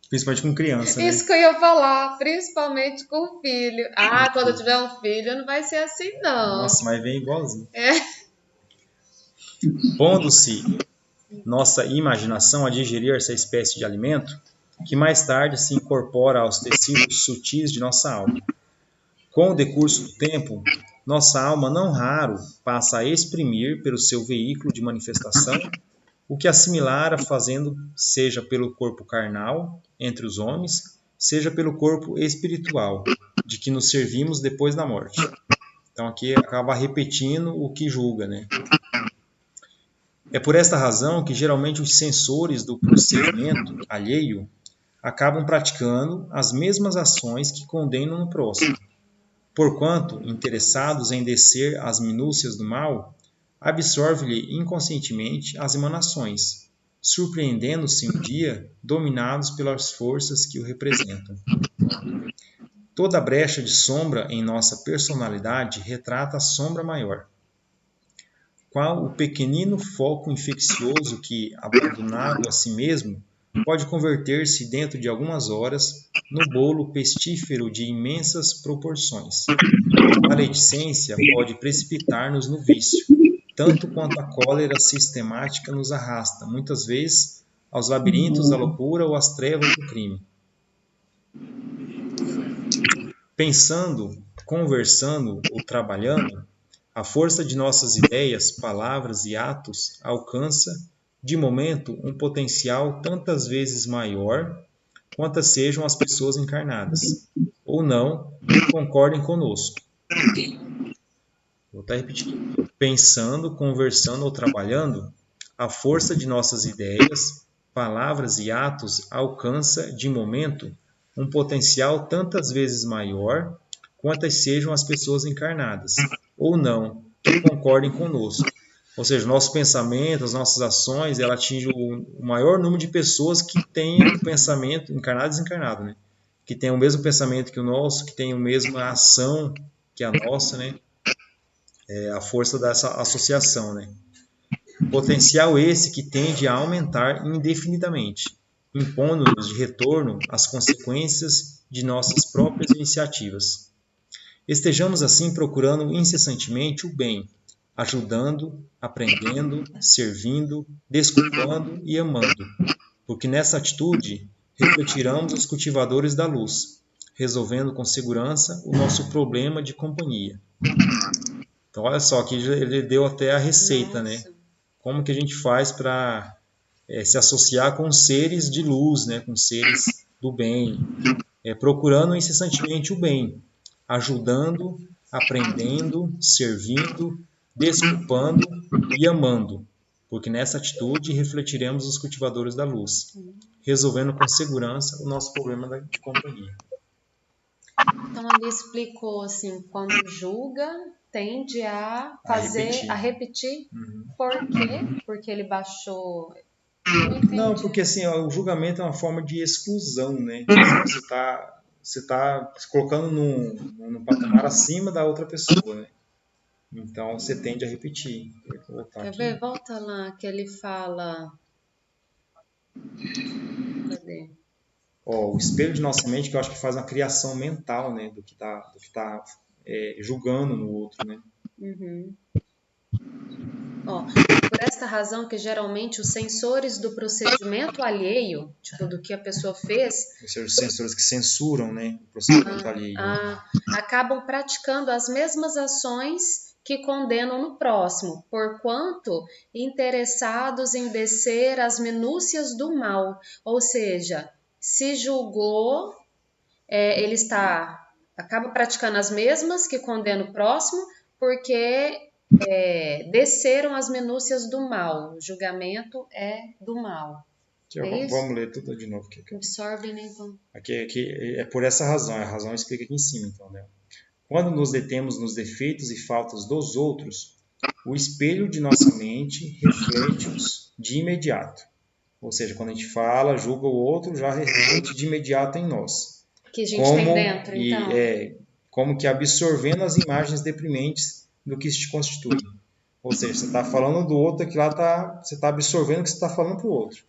Principalmente com criança, né? Isso que eu ia falar, principalmente com o filho. Quando eu tiver um filho, não vai ser assim, não. Nossa, mas vem igualzinho. É. Pondo-se nossa imaginação a digerir essa espécie de alimento, que mais tarde se incorpora aos tecidos sutis de nossa alma. Com o decurso do tempo, nossa alma não raro passa a exprimir pelo seu veículo de manifestação o que assimilara fazendo, seja pelo corpo carnal, entre os homens, seja pelo corpo espiritual, de que nos servimos depois da morte. Então aqui acaba repetindo o que julga, né? É por esta razão que geralmente os censores do procedimento alheio acabam praticando as mesmas ações que condenam no próximo. Porquanto, interessados em descer às minúcias do mal, absorve-lhe inconscientemente as emanações, surpreendendo-se um dia dominados pelas forças que o representam. Toda brecha de sombra em nossa personalidade retrata a sombra maior. Qual o pequenino foco infeccioso que, abandonado a si mesmo, pode converter-se dentro de algumas horas no bolo pestífero de imensas proporções. A maledicência pode precipitar-nos no vício, tanto quanto a cólera sistemática nos arrasta, muitas vezes, aos labirintos da loucura ou às trevas do crime. Pensando, conversando ou trabalhando, a força de nossas ideias, palavras e atos alcança, de momento, um potencial tantas vezes maior quantas sejam as pessoas encarnadas, ou não, que concordem conosco. Vou estar repetindo. Pensando, conversando ou trabalhando, a força de nossas ideias, palavras e atos alcança, de momento, um potencial tantas vezes maior quantas sejam as pessoas encarnadas, ou não, que concordem conosco. Ou seja, nosso pensamento, as nossas ações, ela atinge o maior número de pessoas que têm o pensamento, encarnado e desencarnado, né? Que têm o mesmo pensamento que o nosso, que têm a mesma ação que a nossa, né? É a força dessa associação, né? Potencial esse que tende a aumentar indefinidamente, impondo-nos de retorno as consequências de nossas próprias iniciativas. Estejamos assim procurando incessantemente o bem, ajudando, aprendendo, servindo, desculpando e amando, porque nessa atitude refletiremos os cultivadores da luz, resolvendo com segurança o nosso problema de companhia. Então, olha só, aqui ele deu até a receita, né? Como que a gente faz para se associar com seres de luz, né? Com seres do bem, procurando incessantemente o bem, ajudando, aprendendo, servindo, desculpando e amando, porque nessa atitude refletiremos os cultivadores da luz, resolvendo com segurança o nosso problema de companhia. Então ele explicou assim, quando julga, tende a fazer, a repetir. Por quê? Porque ele baixou. Não, porque assim, o julgamento é uma forma de exclusão, né? Você tá se colocando num patamar acima da outra pessoa, né? Então você tende a repetir. Quer ver? Volta lá, que ele fala. Cadê? O espelho de nossa mente, que eu acho que faz uma criação mental, né? Do que tá julgando no outro, né? Uhum. Por esta razão que geralmente os censores do procedimento alheio, tipo do que a pessoa fez, os censores que censuram, né, o procedimento alheio, acabam praticando as mesmas ações que condenam no próximo, porquanto interessados em descer às minúcias do mal, ou seja, se julgou, ele acaba praticando as mesmas que condena o próximo, porque desceram as minúcias do mal. O julgamento é do mal. Vamos ler tudo de novo. Absorvem, né? Aqui é por essa razão. A razão explica aqui em cima, então, né? Quando nos detemos nos defeitos e faltas dos outros, o espelho de nossa mente reflete-os de imediato. Ou seja, quando a gente fala, julga o outro, já reflete de imediato em nós. Que a gente tem dentro, então. como que absorvendo as imagens deprimentes do que te constitui. Ou seja, você está falando do outro, aqui lá você está absorvendo o que você está falando para o outro.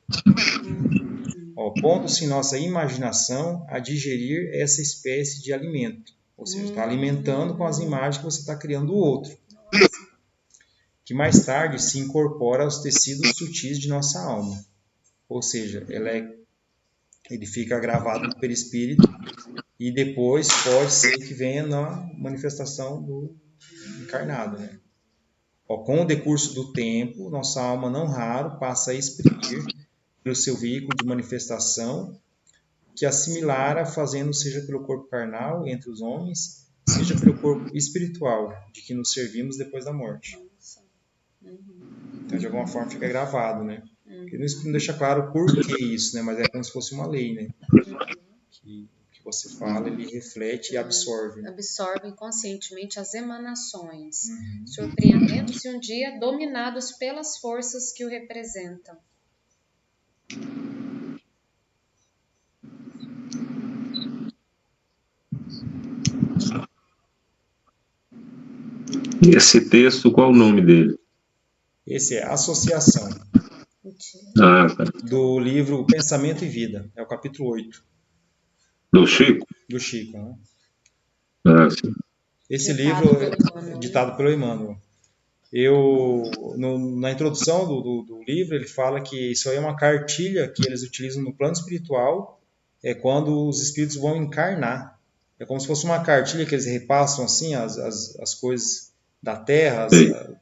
Pondo-se nossa imaginação a digerir essa espécie de alimento. Ou seja, está alimentando com as imagens que você está criando do outro. Que mais tarde se incorpora aos tecidos sutis de nossa alma. Ou seja, ele fica gravado no perispírito e depois pode ser que venha na manifestação do encarnado, né? Com o decurso do tempo, nossa alma não raro passa a exprimir pelo seu veículo de manifestação que assimilara, fazendo seja pelo corpo carnal entre os homens, seja pelo corpo espiritual, de que nos servimos depois da morte. Então, de alguma forma, fica gravado, né? Porque não deixa claro por que isso, né? Mas é como se fosse uma lei, né? Que você fala, ele reflete e absorve. Né? Absorve inconscientemente as emanações, surpreendendo-se um dia dominados pelas forças que o representam. E esse texto, qual o nome dele? Esse é Associação, tá. Do livro Pensamento e Vida, é o capítulo 8. Do Chico? Do Chico, né? Sim. Esse livro é ditado pelo Emmanuel. Na introdução do livro, ele fala que isso aí é uma cartilha que eles utilizam no plano espiritual, quando os espíritos vão encarnar. É como se fosse uma cartilha que eles repassam assim, as coisas da Terra,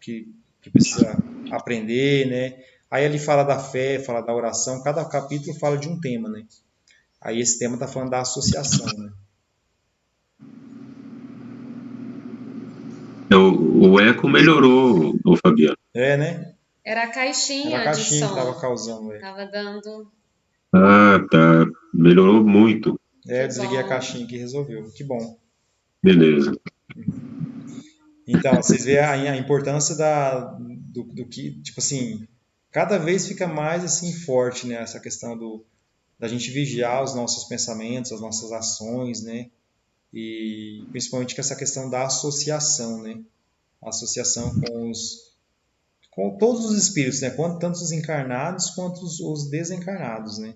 que precisa aprender, né? Aí ele fala da fé, fala da oração, cada capítulo fala de um tema, né? Aí esse tema está falando da associação, né? O eco melhorou, o Fabiano. Né? Era a caixinha, de som. Que estava causando. Estava dando... Tá. Melhorou muito. Eu desliguei a caixinha que resolveu. Que bom. Beleza. Então, vocês veem a importância do que, tipo assim, cada vez fica mais assim forte, né? Essa questão da gente vigiar os nossos pensamentos, as nossas ações, né? E principalmente com essa questão da associação, né? A associação com todos os espíritos, né? Tanto os encarnados quanto os desencarnados, né?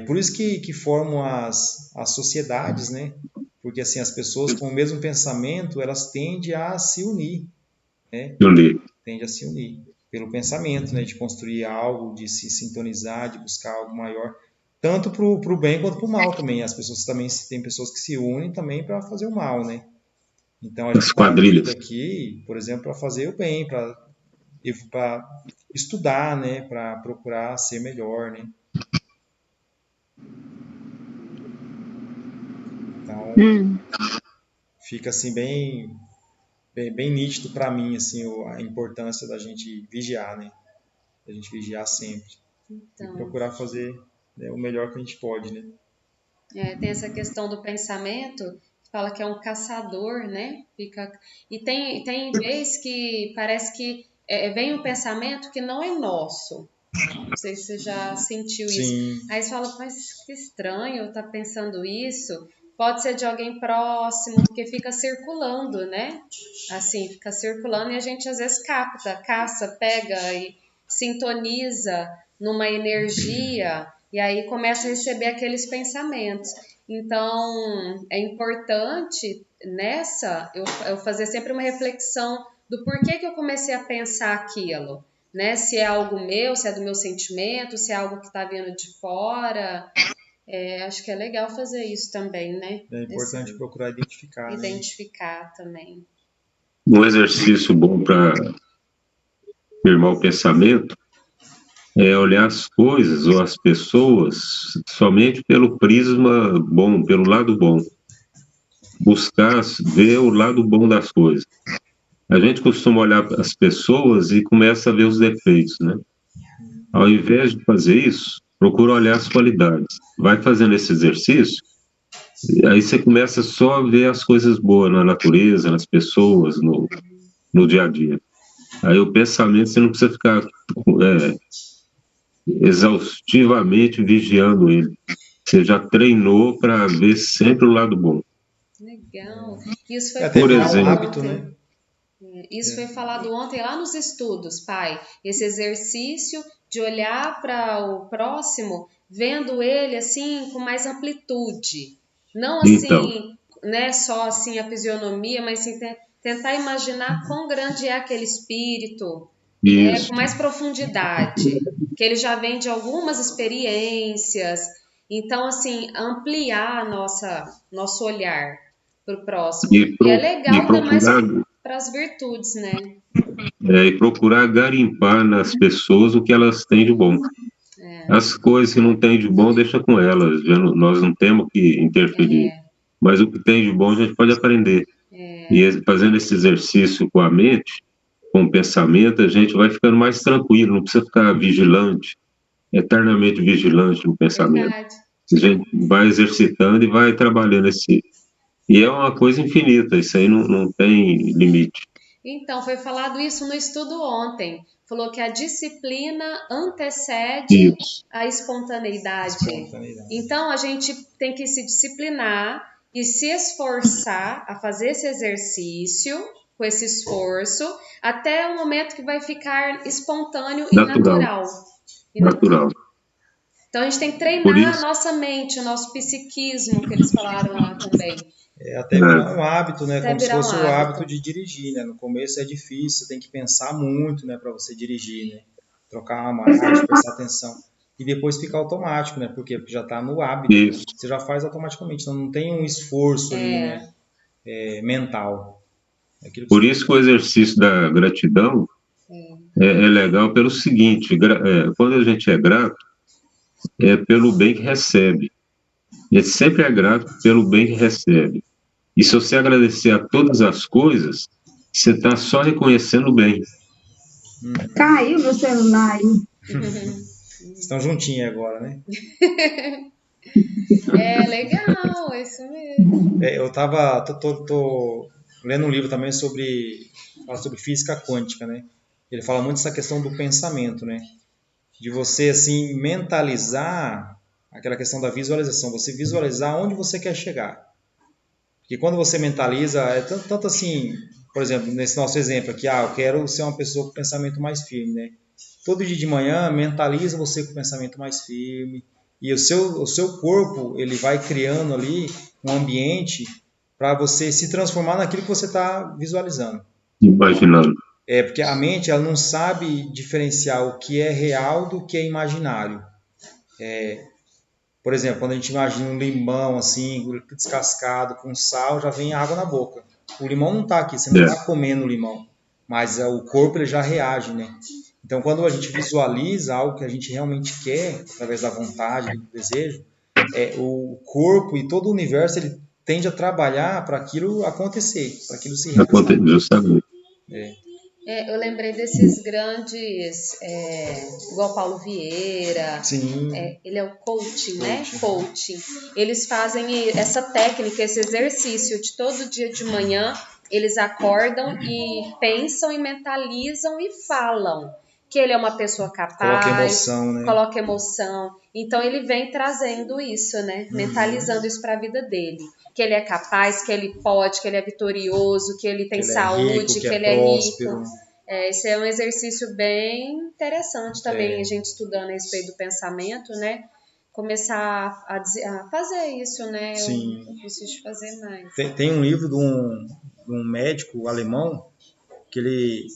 Por isso que formam as sociedades, né? Porque assim, as pessoas com o mesmo pensamento, elas tendem a se unir, né? Tendem a se unir pelo pensamento, né? De construir algo, de se sintonizar, de buscar algo maior. Tanto para o bem quanto para o mal também. As pessoas também, tem pessoas que se unem também para fazer o mal, né? Então a gente está unido aqui, por exemplo, para fazer o bem, para estudar, né? Para procurar ser melhor, né? Então fica assim bem nítido para mim assim a importância da gente vigiar, né? Da gente vigiar sempre e procurar fazer, né, o melhor que a gente pode, né? Tem essa questão do pensamento, que fala que é um caçador, né? E tem vez que parece que vem um pensamento que não é nosso. Não sei se você já sentiu isso. Aí você fala, mas que estranho tá pensando isso. Pode ser de alguém próximo, porque fica circulando, né? Assim, fica circulando e a gente às vezes caça, pega e sintoniza numa energia e aí começa a receber aqueles pensamentos. Então, é importante eu fazer sempre uma reflexão do porquê que eu comecei a pensar aquilo, né? Se é algo meu, se é do meu sentimento, se é algo que está vindo de fora. Acho que é legal fazer isso também, né? É importante procurar identificar. Identificar, né? Também. Um exercício bom para firmar o pensamento é olhar as coisas ou as pessoas somente pelo prisma bom, pelo lado bom. Buscar ver o lado bom das coisas. A gente costuma olhar as pessoas e começa a ver os defeitos, né? Ao invés de fazer isso, procura olhar as qualidades. Vai fazendo esse exercício, aí você começa só a ver as coisas boas na natureza, nas pessoas, no dia a dia. Aí o pensamento, você não precisa ficar exaustivamente vigiando ele. Você já treinou para ver sempre o lado bom. Legal. Legal. Isso foi Até Por virar um exemplo. hábito, ontem. né? Isso foi falado ontem lá nos estudos, pai. Esse exercício de olhar para o próximo, vendo ele assim com mais amplitude. Não Então, assim, né, só assim a fisionomia, mas sim tentar imaginar quão grande é aquele espírito, né, isso. com mais profundidade, que ele já vem de algumas experiências. Então, assim, ampliar nosso olhar para o próximo. E, E é pro, e, legal ainda mais procurar, para as virtudes, né? e procurar garimpar nas pessoas o que elas têm de bom. As coisas que não têm de bom, deixa com elas. Nós não temos que interferir. Mas o que tem de bom, a gente pode aprender. E fazendo esse exercício com a mente, com o pensamento, a gente vai ficando mais tranquilo, não precisa ficar vigilante, eternamente vigilante no pensamento. Verdade. A gente vai exercitando e vai trabalhando esse. E é uma coisa infinita, isso aí não tem limite. Então, foi falado isso no estudo ontem. Falou que a disciplina antecede Isso. a espontaneidade. Então, a gente tem que se disciplinar e se esforçar a fazer esse exercício, com esse esforço, até o momento que vai ficar espontâneo e natural. Natural. Então, a gente tem que Por treinar a isso, nossa mente, o nosso psiquismo, que eles falaram lá também. Até virar um hábito, né? Até Como se virar um fosse o hábito hábito. de dirigir, né? No começo é difícil, você tem que pensar muito, né, para você dirigir, né? Trocar uma marcha, prestar atenção. E depois fica automático, né? Por quê? Porque já está no hábito, né? isso. Você já faz automaticamente, então não tem um esforço ali, né? Mental. Aquilo que Por você... isso que o exercício da gratidão é legal pelo seguinte: quando a gente é grato, é pelo bem que recebe. A gente sempre é grato pelo bem que recebe. E se você agradecer a todas as coisas, você está só reconhecendo o bem. Caiu meu celular aí. Estão juntinhos agora, né? É legal, isso mesmo. Eu tô lendo um livro também fala sobre física quântica, né? Ele fala muito dessa questão do pensamento, né? De você, assim, mentalizar aquela questão da visualização, você visualizar onde você quer chegar. Porque quando você mentaliza, é tanto assim, por exemplo, nesse nosso exemplo aqui, eu quero ser uma pessoa com pensamento mais firme, né? Todo dia de manhã, mentaliza você com o pensamento mais firme, e o seu corpo, ele vai criando ali um ambiente para você se transformar naquilo que você está visualizando. Imaginando. Porque a mente, ela não sabe diferenciar o que é real do que é imaginário. Por exemplo, quando a gente imagina um limão assim, descascado, com sal, já vem água na boca. O limão não está aqui, você não está comendo o limão, mas o corpo ele já reage, né? Então, quando a gente visualiza algo que a gente realmente quer, através da vontade, do desejo, o corpo e todo o universo ele tende a trabalhar para aquilo acontecer, para aquilo se realizar. Justamente. Eu lembrei desses grandes, igual Paulo Vieira. Sim. Ele é o coaching, né? Coaching. Eles fazem essa técnica, esse exercício de todo dia de manhã, eles acordam e pensam e mentalizam e falam que ele é uma pessoa capaz. Coloca emoção, né? Coloca emoção. Então ele vem trazendo isso, né? Mentalizando isso para a vida dele. Que ele é capaz, que ele pode, que ele é vitorioso, que ele tem saúde, que ele é rico. Esse é um exercício bem interessante também, a gente estudando a respeito do pensamento, né? Começar a fazer isso, né? Sim. Eu preciso fazer mais. Tem um livro de um médico alemão que ele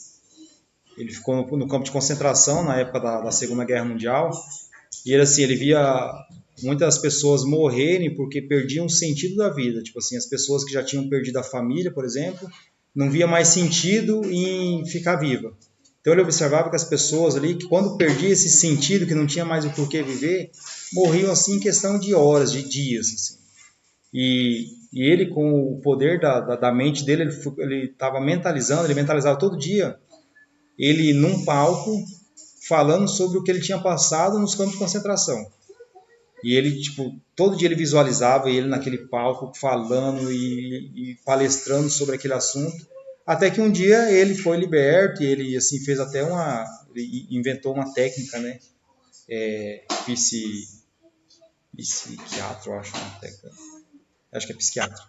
ficou no campo de concentração na época da Segunda Guerra Mundial, e ele via muitas pessoas morrerem porque perdiam o sentido da vida. Tipo assim, as pessoas que já tinham perdido a família, por exemplo, não via mais sentido em ficar viva. Então ele observava que as pessoas ali, que quando perdia esse sentido, que não tinha mais o porquê viver, morriam assim em questão de horas, de dias. Assim. E ele, com o poder da mente dele, ele estava mentalizando, ele mentalizava todo dia, ele num palco, falando sobre o que ele tinha passado nos campos de concentração. E ele, todo dia ele visualizava ele naquele palco falando e palestrando sobre aquele assunto, até que um dia ele foi liberto e ele, assim, fez até ele inventou uma técnica, né? Psiquiatra, eu acho, acho que é psiquiatra.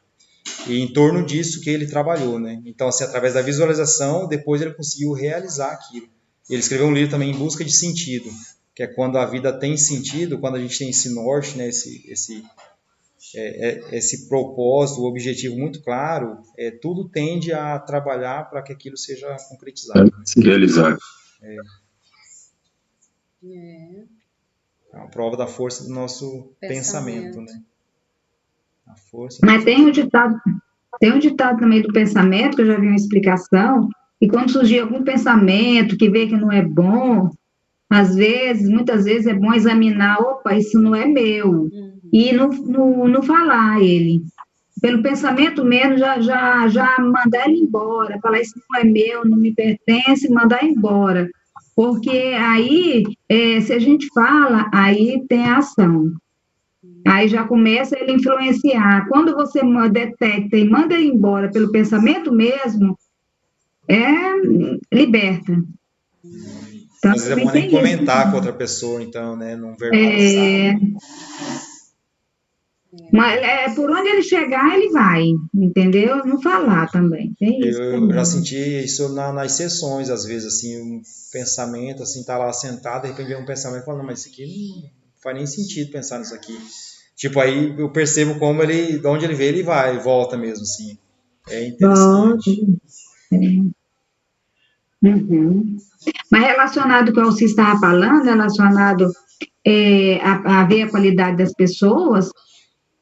E em torno disso que ele trabalhou, né? Então, assim, através da visualização, depois ele conseguiu realizar aquilo. Ele escreveu um livro também, Em Busca de Sentido, que é quando a vida tem sentido, quando a gente tem esse norte, né? Esse propósito, o objetivo muito claro, tudo tende a trabalhar para que aquilo seja concretizado. Se realizar. É. É uma prova da força do nosso pensamento, né? A força. Mas tem um ditado também do pensamento, que eu já vi uma explicação, e quando surgir algum pensamento que vê que não é bom, às vezes, muitas vezes é bom examinar, opa, isso não é meu, e não falar ele. Pelo pensamento mesmo, já mandar ele embora, falar isso não é meu, não me pertence, mandar embora. Porque aí, se a gente fala, aí tem a ação. Aí já começa ele a influenciar. Quando você detecta e manda ele embora pelo pensamento mesmo, liberta. Então, às vezes é bom nem comentar com outra pessoa, então, né? Não verbalizar. Mas por onde ele chegar, ele vai, entendeu? Não falar também. Tem isso Eu também. já senti isso nas sessões, às vezes, assim, um pensamento, assim, tá lá sentado, de repente vem um pensamento e fala, não, mas isso aqui não faz nem sentido pensar nisso aqui. Tipo, aí eu percebo como de onde ele veio, ele vai, volta mesmo, assim. É interessante. Uhum. Mas relacionado com o que você estava falando, relacionado a ver a qualidade das pessoas,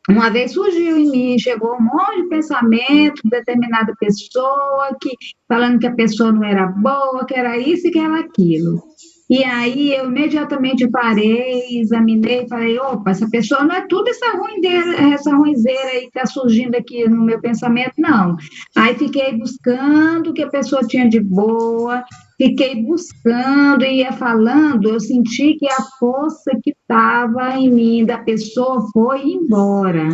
uma vez surgiu em mim, chegou um monte de pensamento de determinada pessoa, falando que a pessoa não era boa, que era isso e que era aquilo. E aí eu imediatamente parei, examinei e falei, opa, essa pessoa não é tudo essa ruinzeira aí que está surgindo aqui no meu pensamento, não. Aí fiquei buscando o que a pessoa tinha de boa, fiquei buscando e ia falando, eu senti que a força que estava em mim da pessoa foi embora,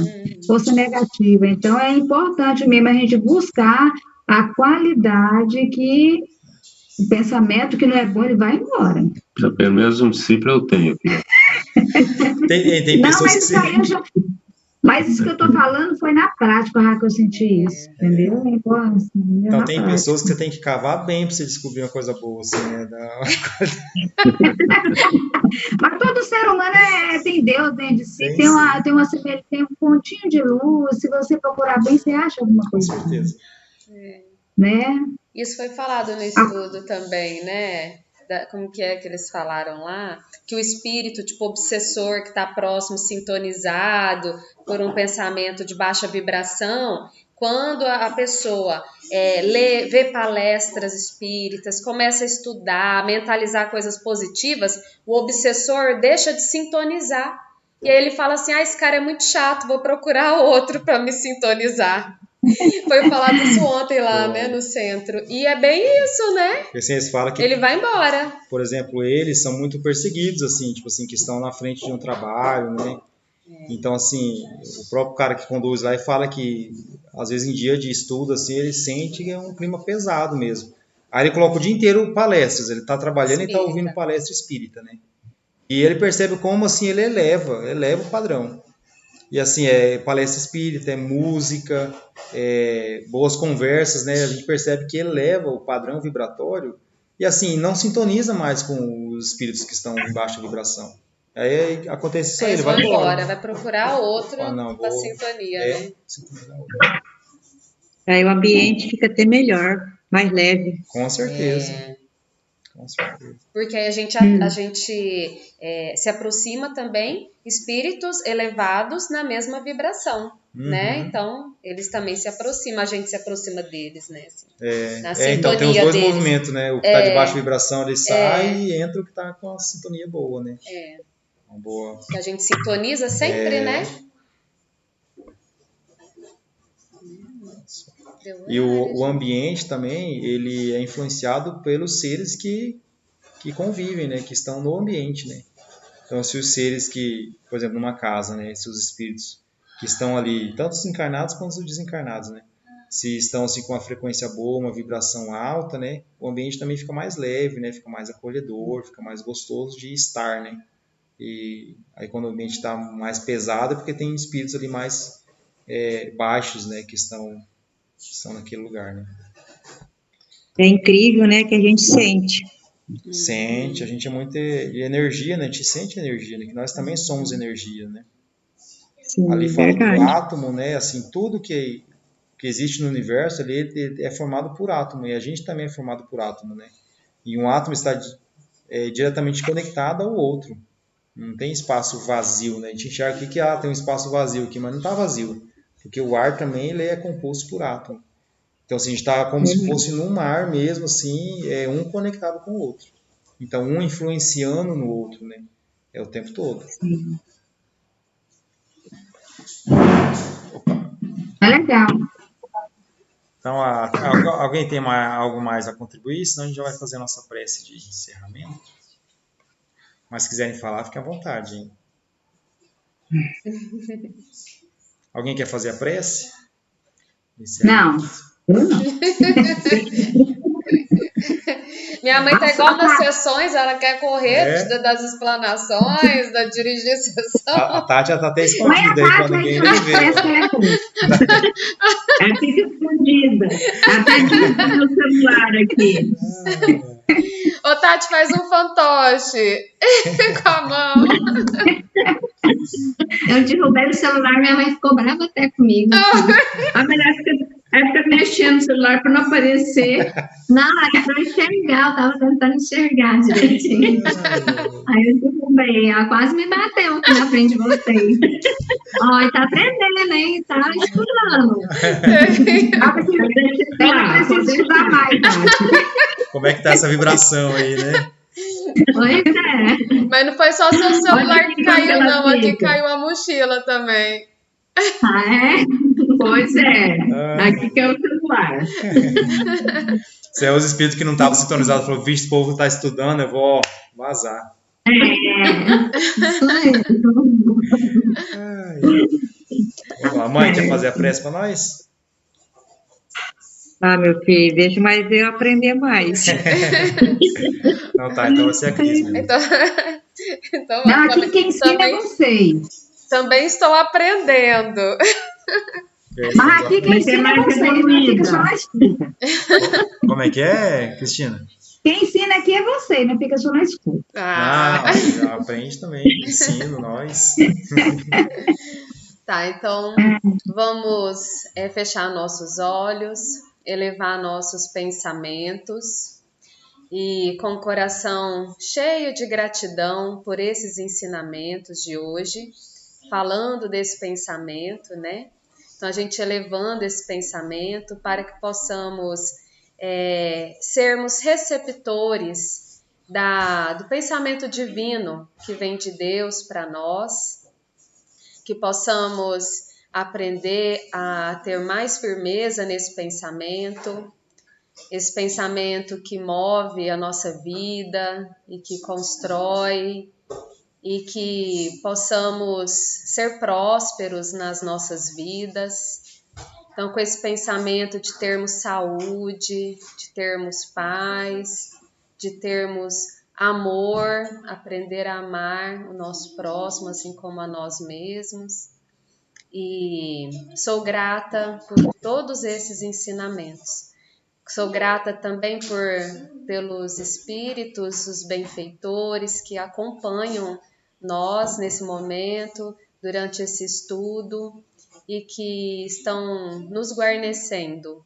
força negativa. Então, é importante mesmo a gente buscar a qualidade que o pensamento que não é bom, ele vai embora. Pelo menos um discípulo eu tenho aqui. Tem Não, pessoas mas que isso aí eu já... Mas isso que eu estou falando foi na prática que eu senti isso, entendeu? Então tem pessoas que você tem que cavar bem para você descobrir uma coisa boa, assim, né? Mas todo ser humano tem Deus dentro de si, tem um pontinho de luz, se você procurar bem, você acha alguma coisa. Com certeza. Né? Isso foi falado no estudo também, né? Como que é que eles falaram lá? Que o espírito, tipo, obsessor que está próximo, sintonizado por um pensamento de baixa vibração, quando a pessoa vê palestras espíritas, começa a estudar, mentalizar coisas positivas, o obsessor deixa de sintonizar. E aí ele fala assim, esse cara é muito chato, vou procurar outro para me sintonizar. Foi falado isso ontem lá, né, no centro. E é bem isso, né? Assim, eles falam que, ele vai embora. Por exemplo, eles são muito perseguidos, assim, tipo assim, que estão na frente de um trabalho, né? Então, assim, o próprio cara que conduz lá fala que, às vezes, em dia de estudo, assim, ele sente que é um clima pesado mesmo. Aí ele coloca o dia inteiro palestras, ele está trabalhando e está ouvindo palestra espírita, né? E ele percebe como, assim, ele eleva o padrão. E assim, palestra espírita, música, boas conversas, né? A gente percebe que eleva o padrão vibratório e assim, não sintoniza mais com os espíritos que estão em baixa vibração. Aí acontece isso aí, ele vai embora. Vai procurar outro para sintonia, né? Aí o ambiente fica até melhor, mais leve. Com certeza. Com certeza. Porque aí a gente se aproxima também espíritos elevados na mesma vibração, né? Então, eles também se aproximam, a gente se aproxima deles, né? Assim, na sintonia então tem os dois deles. movimentos, né? O que está de baixa vibração, ele sai e entra o que está com a sintonia boa, né? Uma boa. Que a gente sintoniza sempre, né? E o ambiente também, ele é influenciado pelos seres que convivem, né? Que estão no ambiente, né? Então, se os seres que, por exemplo, numa casa, né? Se os espíritos que estão ali, tanto os encarnados quanto os desencarnados, né? Se estão assim com uma frequência boa, uma vibração alta, né? O ambiente também fica mais leve, né? Fica mais acolhedor, fica mais gostoso de estar, né? E aí quando o ambiente está mais pesado é porque tem espíritos ali mais baixos, né, que estão naquele lugar, né? É incrível, né, que a gente sente. Sente, a gente é muito de energia, né? A gente sente energia, né? Que nós também somos energia, né? Sim, Ali falando do verdade. átomo, né? Assim, tudo que existe no universo, ele é formado por átomo, e a gente também é formado por átomo, né? E um átomo está diretamente conectado ao outro. Não tem espaço vazio, né? A gente enxerga aqui que tem um espaço vazio aqui, mas não está vazio, porque o ar também ele é composto por átomo. Então, assim, a gente está como se fosse num mar mesmo, assim, um conectado com o outro. Então, um influenciando no outro, né? É o tempo todo. Sim. É legal. Então, alguém tem algo mais a contribuir? Senão a gente já vai fazer a nossa prece de encerramento. Mas se quiserem falar, fiquem à vontade, hein? Alguém quer fazer a prece? Não, eu não. Minha mãe tá igual nas sessões, ela quer correr das explanações, da dirigir a sessão. A Tati já tá até escondida aí, quando ninguém nem vê. Ela fica escondida. Até desligar o celular aqui. Ô, Tati, faz um fantoche com a mão. Eu derrubei o celular, minha mãe ficou brava até comigo. A mulher fica mexendo no celular para não aparecer. Não, era para enxergar, eu tava tentando enxergar direitinho. Aí eu derrubei, ela quase me bateu aqui na frente de vocês. Ó, tá aprendendo, hein? Tá estudando. Ela precisa estudar mais, Tati. Como é que tá essa vibração aí, né? Pois é. Mas não foi só seu celular que caiu, ela não. Aqui fica. caiu a mochila também. Ah, é? Pois é. Aqui que é o celular. Se é os espíritos que não estavam sintonizados, falou, vixe, esse povo tá estudando, eu vou vazar. Isso aí. Vamos lá, mãe, quer fazer a prece para nós? Ah, meu filho, deixa mais eu aprender mais. Não, tá, então vai ser a Cris mesmo. Então Não, aqui quem ensina é vocês. também estou aprendendo. Mas aqui quem ensina é vocês, não fica só na escuta. Como é que é, Cristina? Quem ensina aqui é você, não fica só na escuta. Ah, já aprende também, ensino nós. Tá, então vamos fechar nossos olhos, elevar nossos pensamentos e com o coração cheio de gratidão por esses ensinamentos de hoje, falando desse pensamento, né? Então a gente elevando esse pensamento para que possamos sermos receptores do pensamento divino que vem de Deus para nós, que possamos aprender a ter mais firmeza nesse pensamento, esse pensamento que move a nossa vida e que constrói, e que possamos ser prósperos nas nossas vidas. Então, com esse pensamento de termos saúde, de termos paz, de termos amor, aprender a amar o nosso próximo, assim como a nós mesmos. E sou grata por todos esses ensinamentos. Sou grata também pelos espíritos, os benfeitores que acompanham nós nesse momento, durante esse estudo, e que estão nos guarnecendo.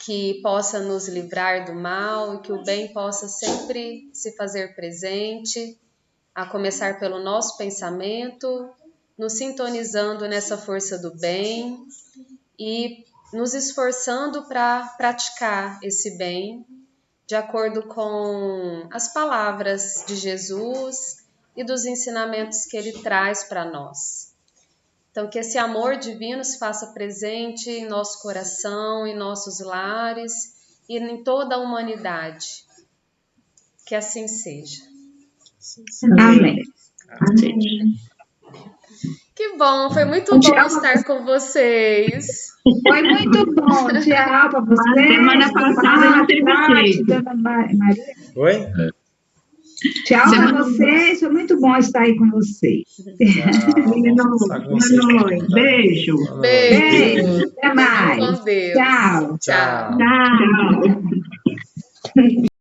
Que possa nos livrar do mal e que o bem possa sempre se fazer presente, a começar pelo nosso pensamento, nos sintonizando nessa força do bem e nos esforçando para praticar esse bem de acordo com as palavras de Jesus e dos ensinamentos que ele traz para nós. Então, que esse amor divino se faça presente em nosso coração, em nossos lares e em toda a humanidade. Que assim seja. Amém. Que bom, foi muito bom estar com vocês. Foi muito bom. Tchau para você. Semana passada não teve jeito. Dona Maria. Oi? Tchau para vocês, foi muito bom estar aí com vocês. Tchau. Beijo. Beijo, até mais. Com Deus. Tchau. Tchau. Tchau.